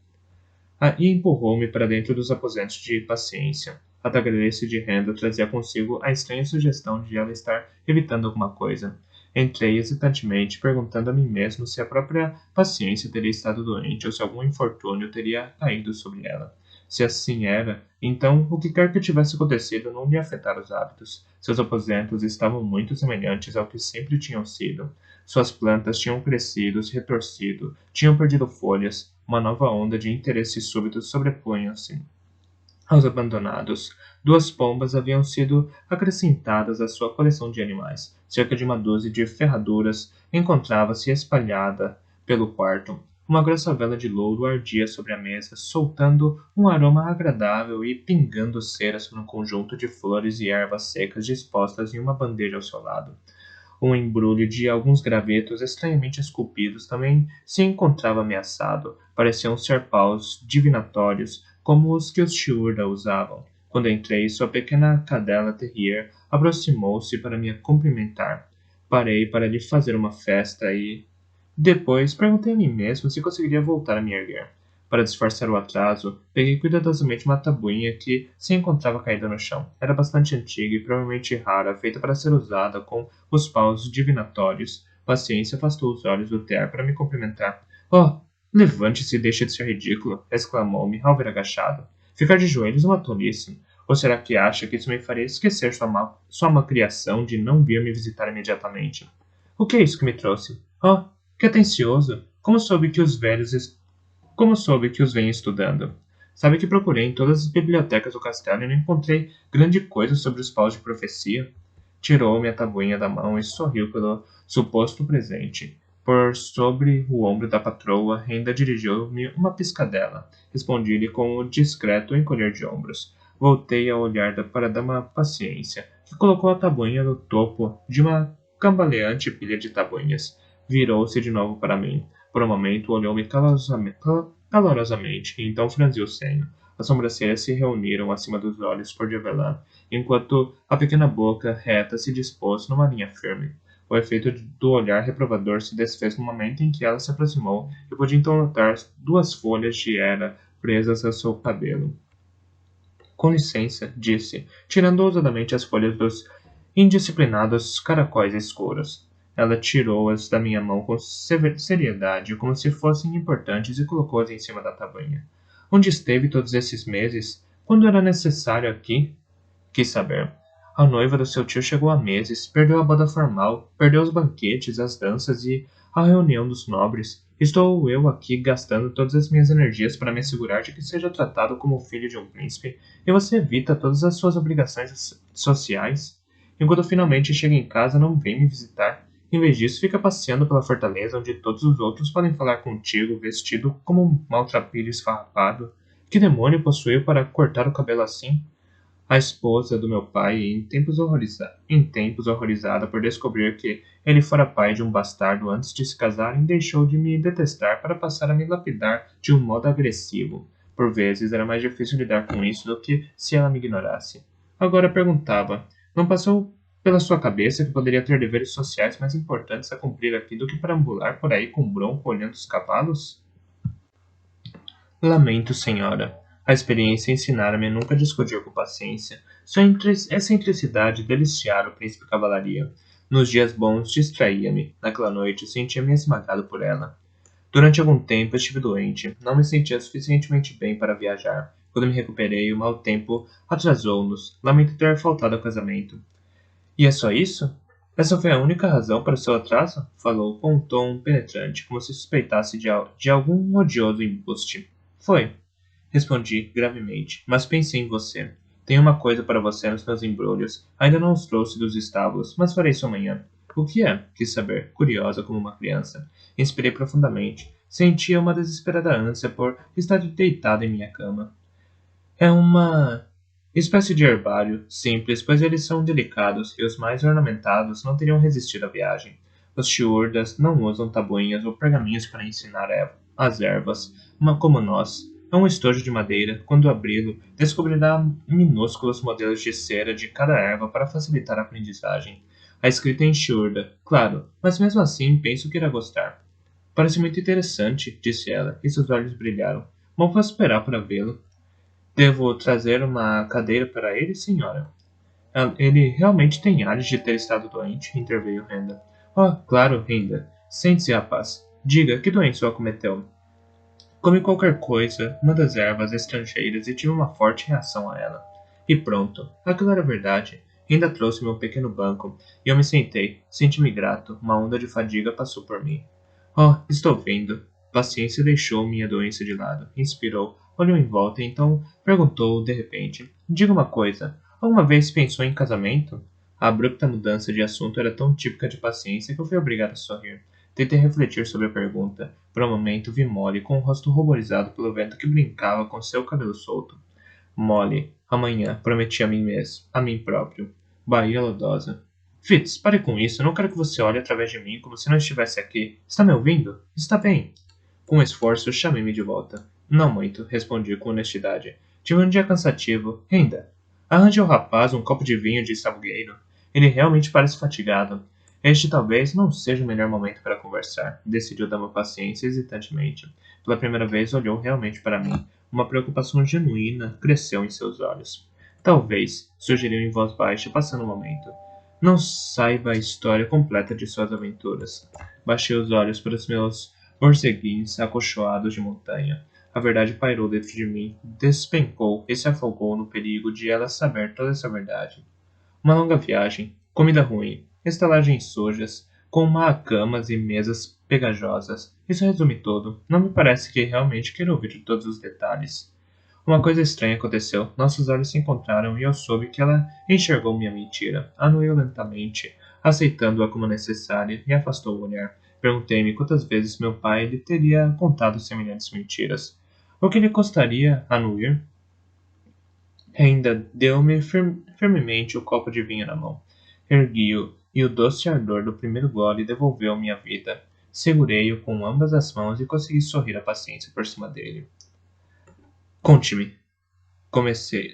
E empurrou-me para dentro dos aposentos de paciência. A tagarelice de Renda trazia consigo a estranha sugestão de ela estar evitando alguma coisa. Entrei hesitantemente, perguntando a mim mesmo se a própria paciência teria estado doente ou se algum infortúnio teria caído sobre ela. Se assim era, então o que quer que tivesse acontecido não lhe afetara os hábitos. Seus aposentos estavam muito semelhantes ao que sempre tinham sido. Suas plantas tinham crescido, se retorcido, tinham perdido folhas. Uma nova onda de interesse súbito sobrepunha-se aos abandonados. 2 pombas haviam sido acrescentadas à sua coleção de animais. Cerca de uma dúzia de ferraduras encontrava-se espalhada pelo quarto. Uma grossa vela de louro ardia sobre a mesa, soltando um aroma agradável e pingando cera sobre um conjunto de flores e ervas secas dispostas em uma bandeja ao seu lado. Um embrulho de alguns gravetos estranhamente esculpidos também se encontrava ameaçado. Pareciam ser paus divinatórios, como os que os Shiurda usavam. Quando entrei, sua pequena cadela terrier aproximou-se para me cumprimentar. Parei para lhe fazer uma festa e... Depois, perguntei a mim mesmo se conseguiria voltar a me erguer. Para disfarçar o atraso, peguei cuidadosamente uma tabuinha que se encontrava caída no chão. Era bastante antiga e provavelmente rara, feita para ser usada com os paus divinatórios. Paciência afastou os olhos do tear para me cumprimentar. Oh, levante-se e deixe de ser ridículo, exclamou-me ao ver agachado. Ficar de joelhos é uma tolice. Ou será que acha que isso me faria esquecer sua malcriação de não vir me visitar imediatamente? O que é isso que me trouxe? Oh, que atencioso! Como soube que os venho estudando? Sabe que procurei em todas as bibliotecas do castelo e não encontrei grande coisa sobre os paus de profecia? Tirou-me a tabuinha da mão e sorriu pelo suposto presente. Por sobre o ombro da patroa, Renda dirigiu-me uma piscadela. Respondi-lhe com um discreto encolher de ombros. Voltei a olhar para a dama paciência, que colocou a tabuinha no topo de uma cambaleante pilha de tabuinhas. Virou-se de novo para mim. Por um momento olhou-me calorosamente, e então franziu o senho. As sobrancelhas se reuniram acima dos olhos cor de avelã, enquanto a pequena boca reta se dispôs numa linha firme. O efeito do olhar reprovador se desfez no momento em que ela se aproximou e pude então notar 2 folhas de era presas ao seu cabelo. Com licença, disse, tirando ousadamente as folhas dos indisciplinados caracóis escuros. Ela tirou-as da minha mão com seriedade, como se fossem importantes, e colocou-as em cima da tabuinha. Onde esteve todos esses meses? Quando era necessário aqui? Quis saber. A noiva do seu tio chegou há meses, perdeu a boda formal, perdeu os banquetes, as danças e a reunião dos nobres. Estou eu aqui gastando todas as minhas energias para me assegurar de que seja tratado como o filho de um príncipe, e você evita todas as suas obrigações sociais. Enquanto finalmente chega em casa, não vem me visitar. Em vez disso, fica passeando pela fortaleza onde todos os outros podem falar contigo, vestido como um maltrapilho esfarrapado. Que demônio possuiu para cortar o cabelo assim? A esposa do meu pai, em tempos horrorizada por descobrir que ele fora pai de um bastardo antes de se casarem, deixou de me detestar para passar a me lapidar de um modo agressivo. Por vezes era mais difícil lidar com isso do que se ela me ignorasse. Agora perguntava: não passou pela sua cabeça que poderia ter deveres sociais mais importantes a cumprir aqui do que perambular por aí com bronco olhando os cavalos? Lamento, senhora. A experiência ensinara-me a nunca discutir com paciência. Sua excentricidade deliciara o príncipe cavalaria. Nos dias bons distraía-me. Naquela noite sentia-me esmagado por ela. Durante algum tempo estive doente. Não me sentia suficientemente bem para viajar. Quando me recuperei, o mau tempo atrasou-nos. Lamento ter faltado ao casamento. E é só isso? Essa foi a única razão para o seu atraso? Falou com um tom penetrante, como se suspeitasse de algum odioso embuste. Foi, respondi gravemente, mas pensei em você. Tenho uma coisa para você nos meus embrulhos. Ainda não os trouxe dos estábulos, mas farei isso amanhã. O que é? Quis saber, curiosa como uma criança. Inspirei profundamente. Sentia uma desesperada ânsia por estar deitada em minha cama. É uma espécie de herbário, simples, pois eles são delicados e os mais ornamentados não teriam resistido à viagem. Os chiurdas não usam tabuinhas ou pergaminhos para ensinar as ervas, como nós. É um estojo de madeira. Quando abri-lo, descobrirá minúsculos modelos de cera de cada erva para facilitar a aprendizagem. A escrita é em chiurda, claro, mas mesmo assim penso que irá gostar. Parece muito interessante, disse ela, e seus olhos brilharam. Mal posso esperar para vê-lo. Devo trazer uma cadeira para ele, senhora? Ele realmente tem ares de ter estado doente, interveio Renda. Oh, claro, Renda. Sente-se, rapaz. Diga, que doença o acometeu? Comi qualquer coisa, uma das ervas estrangeiras, e tive uma forte reação a ela. E pronto. Aquilo era verdade. Renda trouxe meu pequeno banco, e eu me sentei. Senti-me grato. Uma onda de fadiga passou por mim. Oh, estou vendo. Paciência deixou minha doença de lado. Inspirou, olhou em volta e então perguntou de repente: diga uma coisa, alguma vez pensou em casamento? A abrupta mudança de assunto era tão típica de paciência que eu fui obrigado a sorrir. Tentei refletir sobre a pergunta. Por um momento vi Molly com o rosto ruborizado pelo vento que brincava com seu cabelo solto. Molly, amanhã, prometi a mim mesmo, a mim próprio. Bahia lodosa. Fitz, pare com isso. Eu não quero que você olhe através de mim como se não estivesse aqui. Está me ouvindo? Está bem. Com esforço, chamei-me de volta. Não muito, respondi com honestidade. Tive um dia cansativo. Renda. Arranje ao rapaz um copo de vinho de sabugueiro. Ele realmente parece fatigado. Este talvez não seja o melhor momento para conversar, decidiu Dama Paciência hesitantemente. Pela primeira vez olhou realmente para mim. Uma preocupação genuína cresceu em seus olhos. Talvez, sugeriu em voz baixa, passando o momento. Não saiba a história completa de suas aventuras. Baixei os olhos para os meus morceguinhos acolchoados de montanha. A verdade pairou dentro de mim, despencou e se afogou no perigo de ela saber toda essa verdade. Uma longa viagem, comida ruim, estalagens sujas, com camas e mesas pegajosas. Isso resume tudo. Não me parece que realmente queira ouvir todos os detalhes. Uma coisa estranha aconteceu. Nossos olhos se encontraram e eu soube que ela enxergou minha mentira. Anuiu lentamente, aceitando-a como necessária, e afastou o olhar. Perguntei-me quantas vezes meu pai lhe teria contado semelhantes mentiras. O que lhe custaria anuir? Ainda deu-me firmemente o copo de vinho na mão. Ergui-o, e o doce ardor do primeiro gole devolveu-me a vida. Segurei-o com ambas as mãos e consegui sorrir a paciência por cima dele. Conte-me, comecei.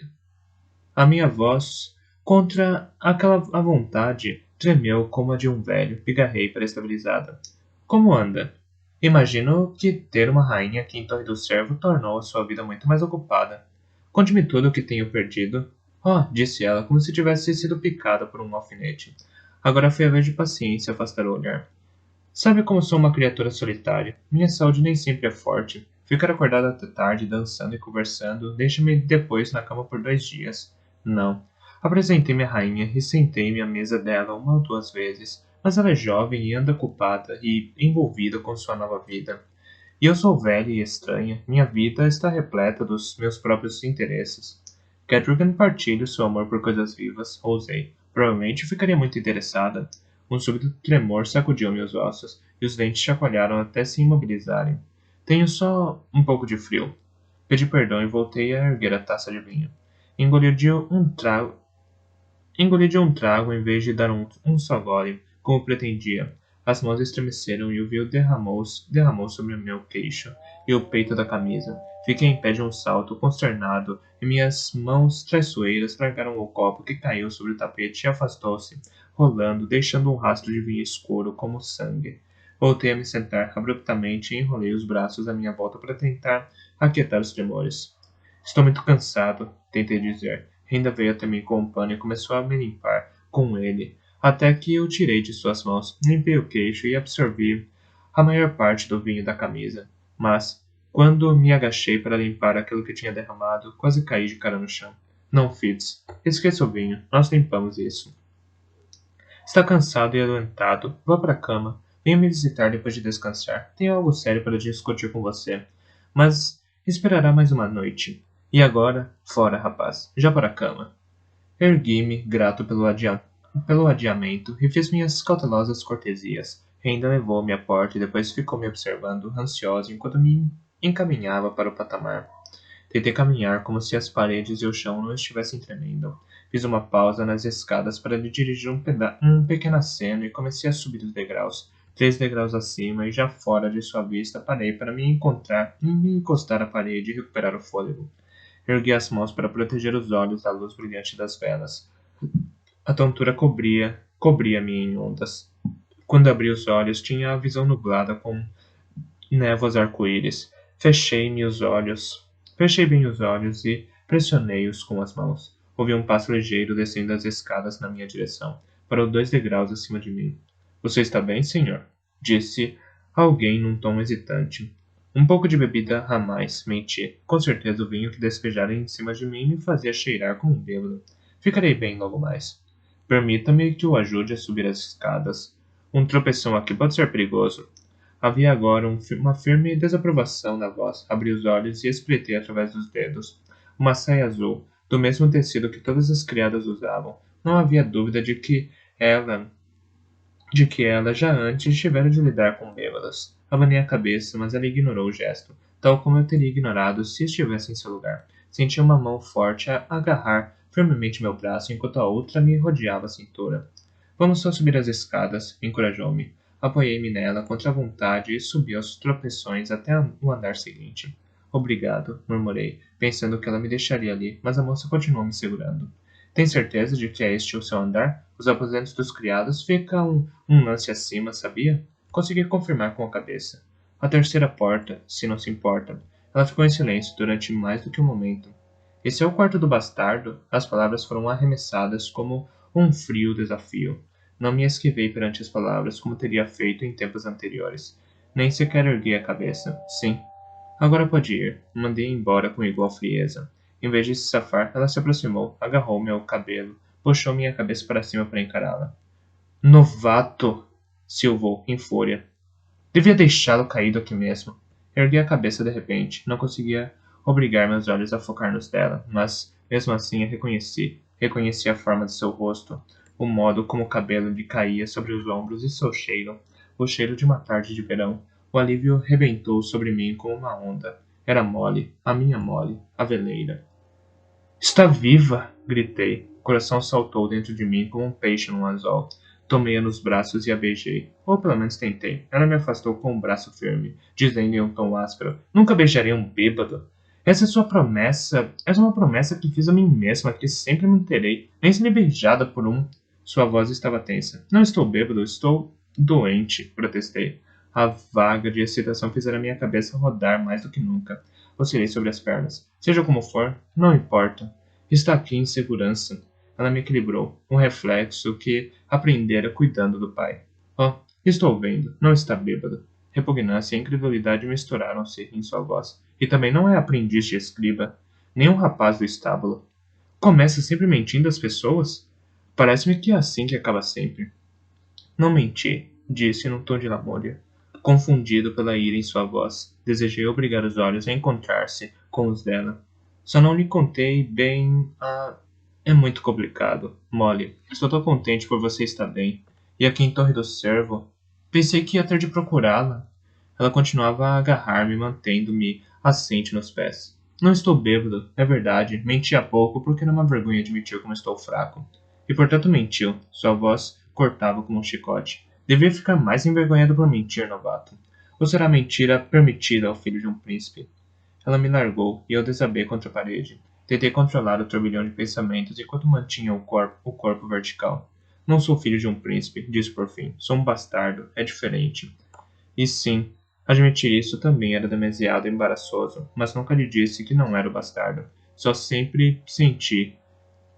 A minha voz, contra aquela a vontade, tremeu como a de um velho. Pigarrei para estabilizada. Como anda? Imagino que ter uma rainha aqui em Torre do Cervo tornou a sua vida muito mais ocupada. Conte-me tudo o que tenho perdido. Oh, disse ela, como se tivesse sido picada por um alfinete. Agora foi a vez de paciência afastar o olhar. Sabe como sou uma criatura solitária. Minha saúde nem sempre é forte. Ficar acordada até tarde, dançando e conversando, deixa-me depois na cama por 2 dias. Não. Apresentei-me à rainha e sentei-me à mesa dela uma ou duas vezes, mas ela é jovem e anda ocupada e envolvida com sua nova vida. E eu sou velha e estranha. Minha vida está repleta dos meus próprios interesses. Catrigan partilha seu amor por coisas vivas, ousei. Provavelmente ficaria muito interessada. Um súbito tremor sacudiu meus ossos, e os dentes chacoalharam até se imobilizarem. Tenho só um pouco de frio. Pedi perdão e voltei a erguer a taça de vinho. Engoli de um trago em vez de dar um só gole, como pretendia. As mãos estremeceram e o vinho derramou sobre o meu queixo e o peito da camisa. Fiquei em pé de um salto, consternado, e minhas mãos traiçoeiras largaram o copo que caiu sobre o tapete e afastou-se, rolando, deixando um rastro de vinho escuro como sangue. Voltei a me sentar abruptamente e enrolei os braços à minha volta para tentar aquietar os tremores. Estou muito cansado, tentei dizer. Ainda veio até mim com um pano e começou a me limpar com ele, até que eu tirei de suas mãos, limpei o queixo e absorvi a maior parte do vinho da camisa. Mas, quando me agachei para limpar aquilo que tinha derramado, quase caí de cara no chão. Não, Fitz. Esqueça o vinho. Nós limpamos isso. Está cansado e adoentado. Vá para a cama. Venha me visitar depois de descansar. Tenho algo sério para discutir com você. Mas esperará mais uma noite. E agora, fora, rapaz. Já para a cama. Ergui-me, grato pelo adiamento, e fiz minhas cautelosas cortesias. Ainda levou-me à porta e depois ficou me observando, ansioso, enquanto me encaminhava para o patamar. Tentei caminhar como se as paredes e o chão não estivessem tremendo. Fiz uma pausa nas escadas para lhe dirigir um pequeno aceno e comecei a subir os degraus. 3 degraus acima e já fora de sua vista, parei para me encostar à parede e recuperar o fôlego. Ergui as mãos para proteger os olhos da luz brilhante das velas. A tontura cobria-me em ondas. Quando abri os olhos, tinha a visão nublada com névoas arco-íris. Fechei bem os olhos e pressionei-os com as mãos. Ouvi um passo ligeiro descendo as escadas na minha direção. Parou 2 degraus acima de mim. Você está bem, senhor? Disse alguém num tom hesitante. Um pouco de bebida a mais, menti. Com certeza o vinho que despejaram em cima de mim me fazia cheirar como um bêbado. Ficarei bem logo mais. Permita-me que o ajude a subir as escadas. Um tropeção aqui pode ser perigoso. Havia agora uma firme desaprovação na voz. Abri os olhos e espreitei através dos dedos. Uma saia azul, do mesmo tecido que todas as criadas usavam. Não havia dúvida de que ela já antes tivera de lidar com bêbadas. Abanei a cabeça, mas ela ignorou o gesto, tal como eu teria ignorado se estivesse em seu lugar. Senti uma mão forte a agarrar firmemente meu braço, enquanto a outra me rodeava a cintura. Vamos só subir as escadas, encorajou-me. Apoiei-me nela contra a vontade e subi aos tropeções até o andar seguinte. Obrigado, murmurei, pensando que ela me deixaria ali, mas a moça continuou me segurando. Tem certeza de que é este o seu andar? Os aposentos dos criados ficam um lance acima, sabia? Consegui confirmar com a cabeça. A terceira porta, se não se importa. Ela ficou em silêncio durante mais do que um momento. Esse é o quarto do bastardo? As palavras foram arremessadas como um frio desafio. Não me esquivei perante as palavras, como teria feito em tempos anteriores. Nem sequer ergui a cabeça. Sim. Agora pode ir. Mandei embora com igual frieza. Em vez de se safar, ela se aproximou, agarrou-me ao cabelo, puxou minha cabeça para cima para encará-la. Novato! Silvou, em fúria. Devia deixá-lo caído aqui mesmo. Ergui a cabeça de repente. Não conseguia obrigar meus olhos a focar nos dela, mas, mesmo assim, a reconheci. Reconheci a forma de seu rosto, o modo como o cabelo lhe caía sobre os ombros e seu cheiro, o cheiro de uma tarde de verão. O alívio rebentou sobre mim como uma onda. Era Molly, a minha Molly, a veleira. Está viva! Gritei. O coração saltou dentro de mim como um peixe num anzol. Tomei-a nos braços e a beijei. Ou pelo menos tentei. Ela me afastou com um braço firme, dizendo em um tom áspero: Nunca beijarei um bêbado. Essa é sua promessa. Essa é uma promessa que fiz a mim mesma, que sempre manterei. Nem serei beijada por um. Sua voz estava tensa. Não estou bêbado, estou doente, protestei. A vaga de excitação fizera minha cabeça rodar mais do que nunca. Oscilei sobre as pernas. Seja como for, não importa. Está aqui em segurança. Ela me equilibrou, um reflexo que aprendera cuidando do pai. Oh, estou vendo. Não está bêbado. Repugnância e incredulidade misturaram-se em sua voz. E também não é aprendiz de escriba, nem um rapaz do estábulo. Começa sempre mentindo às pessoas? Parece-me que é assim que acaba sempre. Não menti, disse num tom de lamúria. Confundido pela ira em sua voz, desejei obrigar os olhos a encontrar-se com os dela. Só não lhe contei bem a... É muito complicado, Molly. Estou tão contente por você estar bem. E aqui em Torre do Cervo, pensei que ia ter de procurá-la. Ela continuava a agarrar-me, mantendo-me assente nos pés. Não estou bêbado, é verdade. Menti há pouco porque era uma vergonha admitir como estou fraco. E portanto mentiu. Sua voz cortava como um chicote. Devia ficar mais envergonhado por mentir, novato. Ou será mentira permitida ao filho de um príncipe? Ela me largou e eu desabei contra a parede. Tentei controlar o turbilhão de pensamentos enquanto mantinha o corpo vertical. Não sou filho de um príncipe, disse por fim. Sou um bastardo. É diferente. E sim, admitir isso também era demasiado embaraçoso, mas nunca lhe disse que não era o bastardo. Só sempre senti,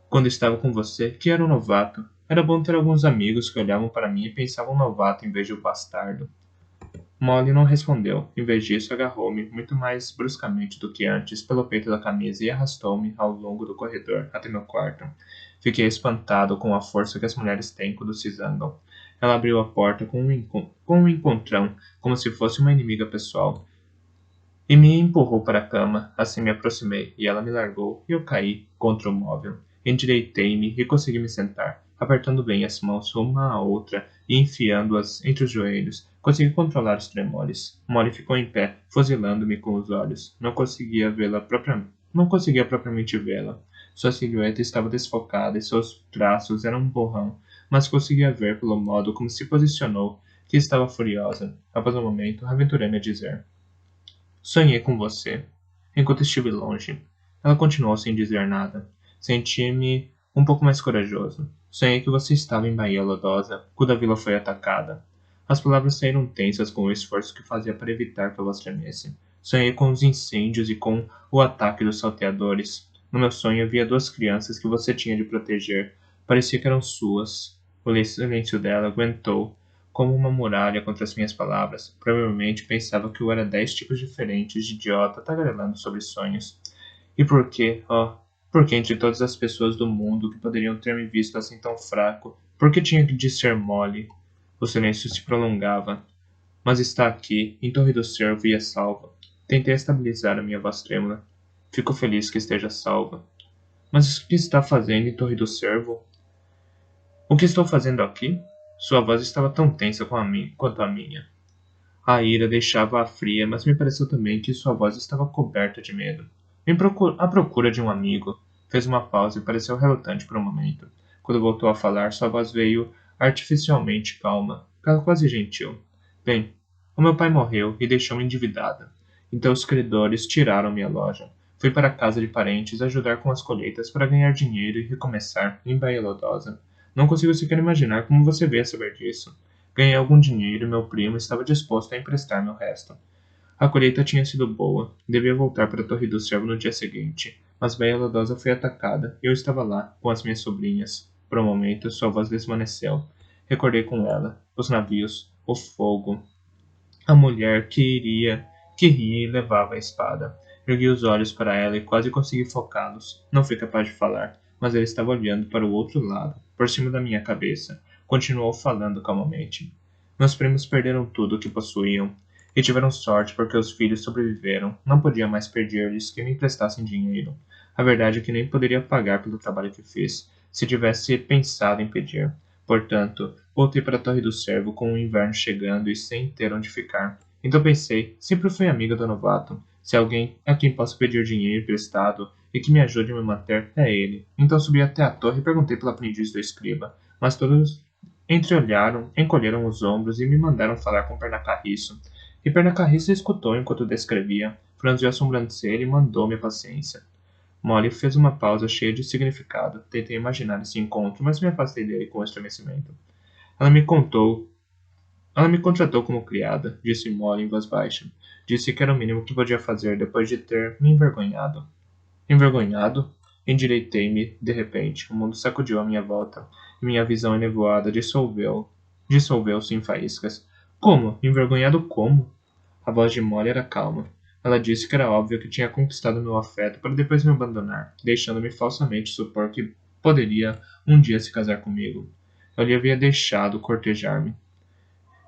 quando estava com você, que era um novato. Era bom ter alguns amigos que olhavam para mim e pensavam novato em vez de o bastardo. Molly não respondeu. Em vez disso, agarrou-me, muito mais bruscamente do que antes, pelo peito da camisa e arrastou-me ao longo do corredor, até meu quarto. Fiquei espantado com a força que as mulheres têm quando se zangam. Ela abriu a porta com um encontrão, como se fosse uma inimiga pessoal, e me empurrou para a cama. Assim me aproximei, e ela me largou, e eu caí contra o móvel. Endireitei-me e consegui me sentar, apertando bem as mãos uma à outra e enfiando-as entre os joelhos. Consegui controlar os tremores. Molly ficou em pé, fuzilando-me com os olhos. Não conseguia propriamente vê-la. Sua silhueta estava desfocada e seus braços eram um borrão, mas conseguia ver pelo modo como se posicionou que estava furiosa. Após um momento, aventurei-me a dizer: sonhei com você, enquanto estive longe. Ela continuou sem dizer nada. Senti-me um pouco mais corajoso. Sonhei que você estava em Bahia Lodosa, quando a vila foi atacada. As palavras saíram tensas com o esforço que fazia para evitar que a voz tremesse. Sonhei com os incêndios e com o ataque dos salteadores. No meu sonho havia duas crianças que você tinha de proteger. Parecia que eram suas. O silêncio dela aguentou como uma muralha contra as minhas palavras. Provavelmente pensava que eu era 10 tipos diferentes de idiota tagarelando sobre sonhos. E por que, por que entre todas as pessoas do mundo que poderiam ter me visto assim tão fraco, por que tinha de ser mole? O silêncio se prolongava. Mas está aqui, em Torre do Cervo e é salva. Tentei estabilizar a minha voz trêmula. Fico feliz que esteja salva. Mas o que está fazendo em Torre do Cervo? O que estou fazendo aqui? Sua voz estava tão tensa quanto a minha. A ira deixava-a fria, mas me pareceu também que sua voz estava coberta de medo. À procura de um amigo. Fez uma pausa e pareceu relutante por um momento. Quando voltou a falar, sua voz veio artificialmente calma, quase gentil. Bem, o meu pai morreu e deixou-me endividada. Então os credores tiraram minha loja. Fui para a casa de parentes ajudar com as colheitas para ganhar dinheiro e recomeçar em Bahia Lodosa. Não consigo sequer imaginar como você veio a saber disso. Ganhei algum dinheiro e meu primo estava disposto a emprestar-me o resto. A colheita tinha sido boa. Devia voltar para a Torre do Cervo no dia seguinte. Mas Bahia Lodosa foi atacada e eu estava lá, com as minhas sobrinhas. Por um momento, sua voz desvaneceu. Recordei com ela. Os navios, o fogo, a mulher que ria e levava a espada. Ergui os olhos para ela e quase consegui focá-los. Não fui capaz de falar, mas ele estava olhando para o outro lado, por cima da minha cabeça. Continuou falando calmamente. Meus primos perderam tudo o que possuíam. E tiveram sorte porque os filhos sobreviveram. Não podia mais pedir-lhes que me emprestassem dinheiro. A verdade é que nem poderia pagar pelo trabalho que fiz, se tivesse pensado em pedir. Portanto, voltei para a Torre do Cervo com o inverno chegando e sem ter onde ficar. Então pensei, sempre fui amiga do novato. Se alguém a quem posso pedir dinheiro emprestado e que me ajude a me manter, é ele. Então subi até a torre e perguntei pelo aprendiz do escriba, mas todos entreolharam, encolheram os ombros e me mandaram falar com Pernacarriço. E Pernacarriço escutou enquanto descrevia, franziu a sobrancelha e mandou-me a paciência. Molly fez uma pausa cheia de significado. Tentei imaginar esse encontro, mas me afastei dele com estremecimento. Ela me contou ela me contratou como criada, disse Molly em voz baixa. Disse que era o mínimo que podia fazer depois de ter me envergonhado. Envergonhado? Endireitei-me, de repente. O mundo sacudiu à minha volta, e minha visão enevoada dissolveu-se em faíscas. Como? Envergonhado como? A voz de Molly era calma. Ela disse que era óbvio que tinha conquistado meu afeto para depois me abandonar, deixando-me falsamente supor que poderia um dia se casar comigo. Eu lhe havia deixado cortejar-me.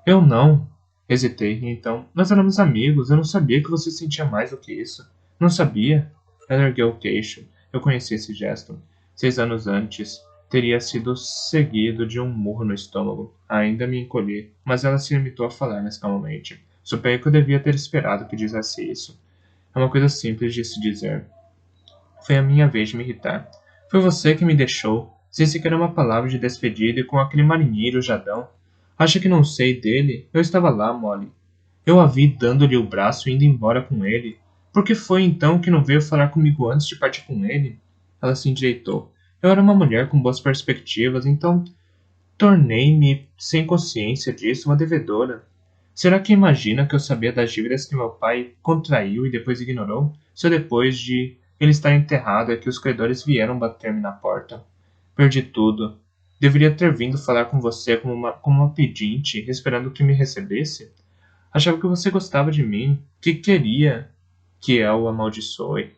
Eu não. Hesitei, e então. Nós éramos amigos, eu não sabia que você sentia mais do que isso. Não sabia? Ela ergueu o queixo. Eu conheci esse gesto. 6 anos antes, teria sido seguido de um murro no estômago. Ainda me encolhi, mas ela se limitou a falar mais calmamente. Suponho que eu devia ter esperado que dissesse isso. É uma coisa simples de se dizer. Foi a minha vez de me irritar. Foi você que me deixou, sem sequer uma palavra de despedida e com aquele marinheiro Jadão. Acha que não sei dele? Eu estava lá, Molly. Eu a vi dando-lhe o braço e indo embora com ele. Por que foi então que não veio falar comigo antes de partir com ele? Ela se endireitou. Eu era uma mulher com boas perspectivas, então tornei-me, sem consciência disso, uma devedora. Será que imagina que eu sabia das dívidas que meu pai contraiu e depois ignorou? Só depois de ele estar enterrado é que os credores vieram bater-me na porta. Perdi tudo. Deveria ter vindo falar com você como uma pedinte, esperando que me recebesse? Achava que você gostava de mim, que queria que eu o amaldiçoe.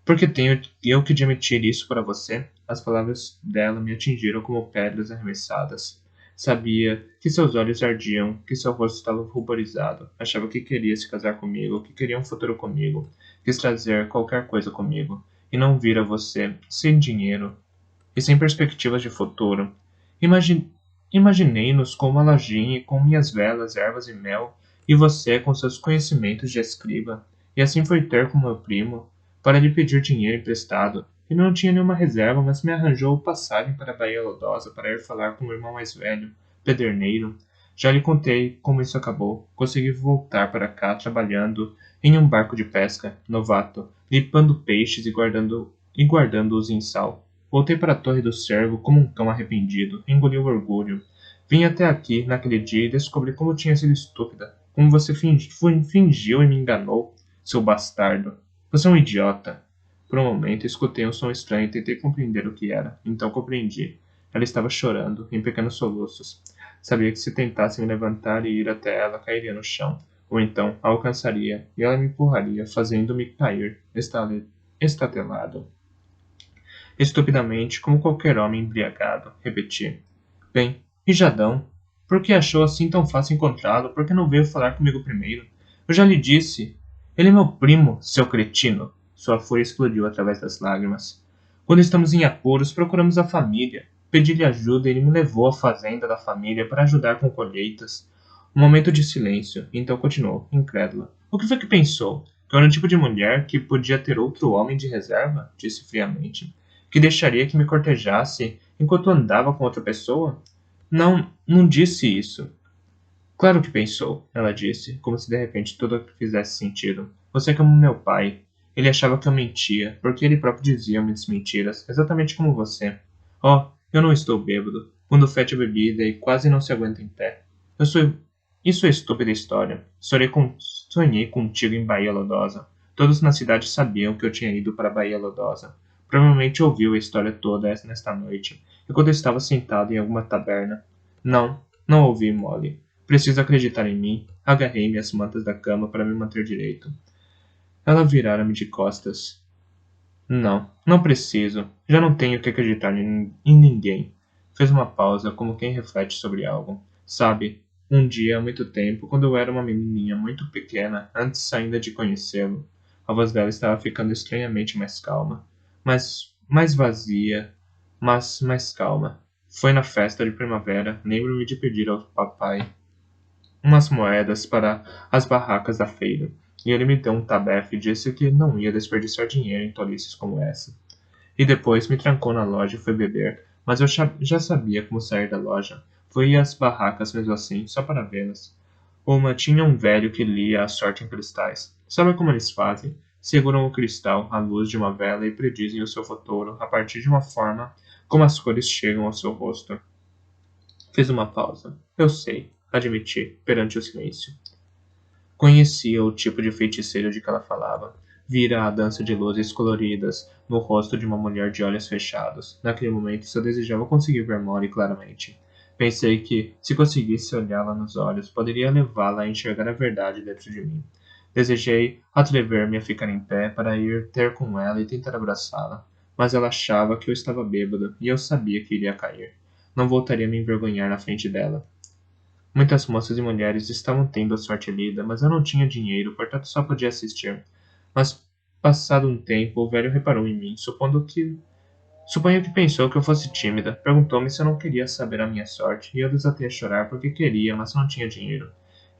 Por que tenho eu que admitir isso para você? As palavras dela me atingiram como pedras arremessadas. Sabia que seus olhos ardiam, que seu rosto estava ruborizado. Achava que queria se casar comigo, que queria um futuro comigo. Quis trazer qualquer coisa comigo. E não vir a você, sem dinheiro e sem perspectivas de futuro. Imagi- Imaginei-nos com uma lojinha e com minhas velas, ervas e mel, e você com seus conhecimentos de escriba. E assim foi ter com meu primo, para lhe pedir dinheiro emprestado. Ele não tinha nenhuma reserva, mas me arranjou passagem para a Baía Lodosa para ir falar com o irmão mais velho, Pederneiro. Já lhe contei como isso acabou. Consegui voltar para cá trabalhando em um barco de pesca, novato, limpando peixes e guardando-os em sal. Voltei para a Torre do Cervo como um cão arrependido, engoli o orgulho. Vim até aqui naquele dia e descobri como tinha sido estúpida, como você fingiu e me enganou, seu bastardo. Você é um idiota. Por um momento escutei um som estranho e tentei compreender o que era. Então compreendi. Ela estava chorando, em pequenos soluços. Sabia que se tentasse me levantar e ir até ela, cairia no chão. Ou então a alcançaria e ela me empurraria, fazendo-me cair, estatelado. Estupidamente, como qualquer homem embriagado, repeti. Bem, e Jadão? Por que achou assim tão fácil encontrá-lo? Por que não veio falar comigo primeiro? Eu já lhe disse. Ele é meu primo, seu cretino. Sua fúria explodiu através das lágrimas. Quando estamos em apuros, procuramos a família. Pedi-lhe ajuda e ele me levou à fazenda da família para ajudar com colheitas. Um momento de silêncio, então continuou, incrédula. O que foi que pensou? Que eu era um tipo de mulher que podia ter outro homem de reserva? Disse friamente. Que deixaria que me cortejasse enquanto andava com outra pessoa? Não, não disse isso. Claro que pensou, ela disse, como se de repente tudo fizesse sentido. Você é como meu pai. Ele achava que eu mentia, porque ele próprio dizia muitas mentiras, exatamente como você. Oh, eu não estou bêbado. Quando fede a bebida e quase não se aguenta em pé. Eu sou... Isso é estúpida história. Sonhei contigo em Baía Lodosa. Todos na cidade sabiam que eu tinha ido para Baía Lodosa. Provavelmente ouviu a história toda nesta noite, enquanto eu estava sentado em alguma taberna. Não, não ouvi, Molly. Preciso acreditar em mim. Agarrei-me às mantas da cama para me manter direito. Ela virara-me de costas. Não, não preciso. Já não tenho que acreditar em ninguém. Fez uma pausa, como quem reflete sobre algo. Sabe, um dia há muito tempo, quando eu era uma menininha muito pequena, antes ainda de conhecê-lo, a voz dela estava ficando estranhamente mais calma, mas mais vazia, mas mais calma. Foi na festa de primavera, lembro-me de pedir ao papai umas moedas para as barracas da feira, e ele me deu um tabefe e disse que não ia desperdiçar dinheiro em tolices como essa. E depois me trancou na loja e foi beber, mas eu já sabia como sair da loja. Fui às barracas mesmo assim, só para vê-las. Uma tinha um velho que lia a sorte em cristais. Sabe como eles fazem? Seguram o cristal à luz de uma vela e predizem o seu futuro a partir de uma forma como as cores chegam ao seu rosto. Fiz uma pausa. Eu sei, admiti, perante o silêncio. Conhecia o tipo de feiticeiro de que ela falava. Vira a dança de luzes coloridas no rosto de uma mulher de olhos fechados. Naquele momento só desejava conseguir ver Molly claramente. Pensei que, se conseguisse olhá-la nos olhos, poderia levá-la a enxergar a verdade dentro de mim. Desejei atrever-me a ficar em pé para ir ter com ela e tentar abraçá-la. Mas ela achava que eu estava bêbado e eu sabia que iria cair. Não voltaria a me envergonhar na frente dela. Muitas moças e mulheres estavam tendo a sorte lida, mas eu não tinha dinheiro, portanto só podia assistir. Mas, passado um tempo, o velho reparou em mim, suponho que pensou que eu fosse tímida. Perguntou-me se eu não queria saber a minha sorte, e eu desatei a chorar porque queria, mas não tinha dinheiro.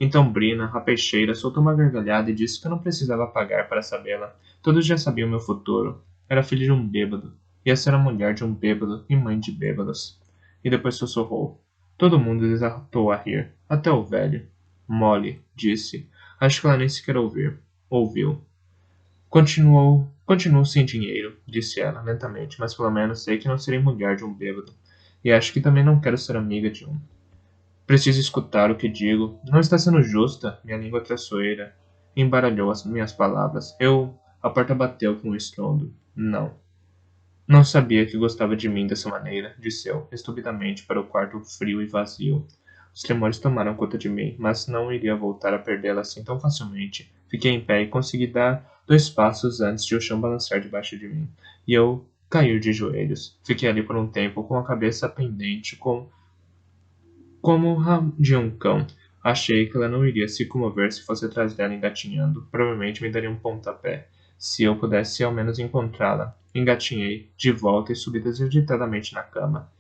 Então Brina, a peixeira, soltou uma gargalhada e disse que eu não precisava pagar para sabê-la. Todos já sabiam meu futuro. Era filho de um bêbado. Ia ser a mulher de um bêbado e mãe de bêbados. E depois sussurrou. Todo mundo desatou a rir, até o velho. Molly, disse. Acho que ela nem sequer ouviu. Continuo sem dinheiro, disse ela, lentamente, mas pelo menos sei que não serei mulher de um bêbado. E acho que também não quero ser amiga de um. Preciso escutar o que digo. Não está sendo justa, minha língua traiçoeira. Embaralhou as minhas palavras. A porta bateu com um estrondo. Não. Não sabia que gostava de mim dessa maneira, disse eu, estupidamente, para o quarto frio e vazio. Os tremores tomaram conta de mim, mas não iria voltar a perdê-la assim tão facilmente. Fiquei em pé e consegui dar 2 passos antes de o chão balançar debaixo de mim, e eu cair de joelhos. Fiquei ali por um tempo, com a cabeça pendente, como o de um cão. Achei que ela não iria se comover se fosse atrás dela engatinhando. Provavelmente me daria um pontapé, se eu pudesse ao menos encontrá-la. Engatinhei, de volta e subi desagitadamente na cama.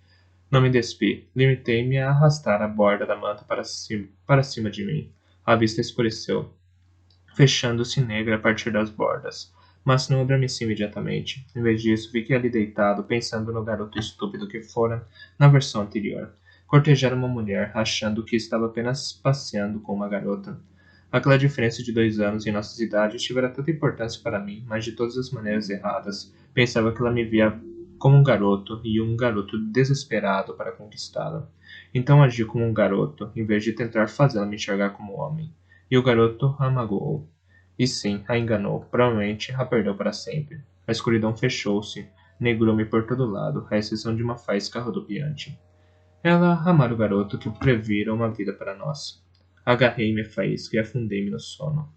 Não me despi. Limitei-me a arrastar a borda da manta para cima de mim. A vista escureceu, fechando-se negra a partir das bordas. Mas não adormeci imediatamente. Em vez disso, fiquei ali deitado, pensando no garoto estúpido que fora na versão anterior. Cortejar uma mulher, achando que estava apenas passeando com uma garota. Aquela diferença de 2 anos em nossas idades tivera tanta importância para mim, mas de todas as maneiras erradas. Pensava que ela me via como um garoto e um garoto desesperado para conquistá-la. Então agi como um garoto, em vez de tentar fazê-la me enxergar como homem. E o garoto a magoou. E sim, a enganou. Provavelmente a perdeu para sempre. A escuridão fechou-se, negrou-me por todo lado, à exceção de uma faísca rodopiante. Ela amara o garoto que previra uma vida para nós. Agarrei minha faísca e afundei-me no sono.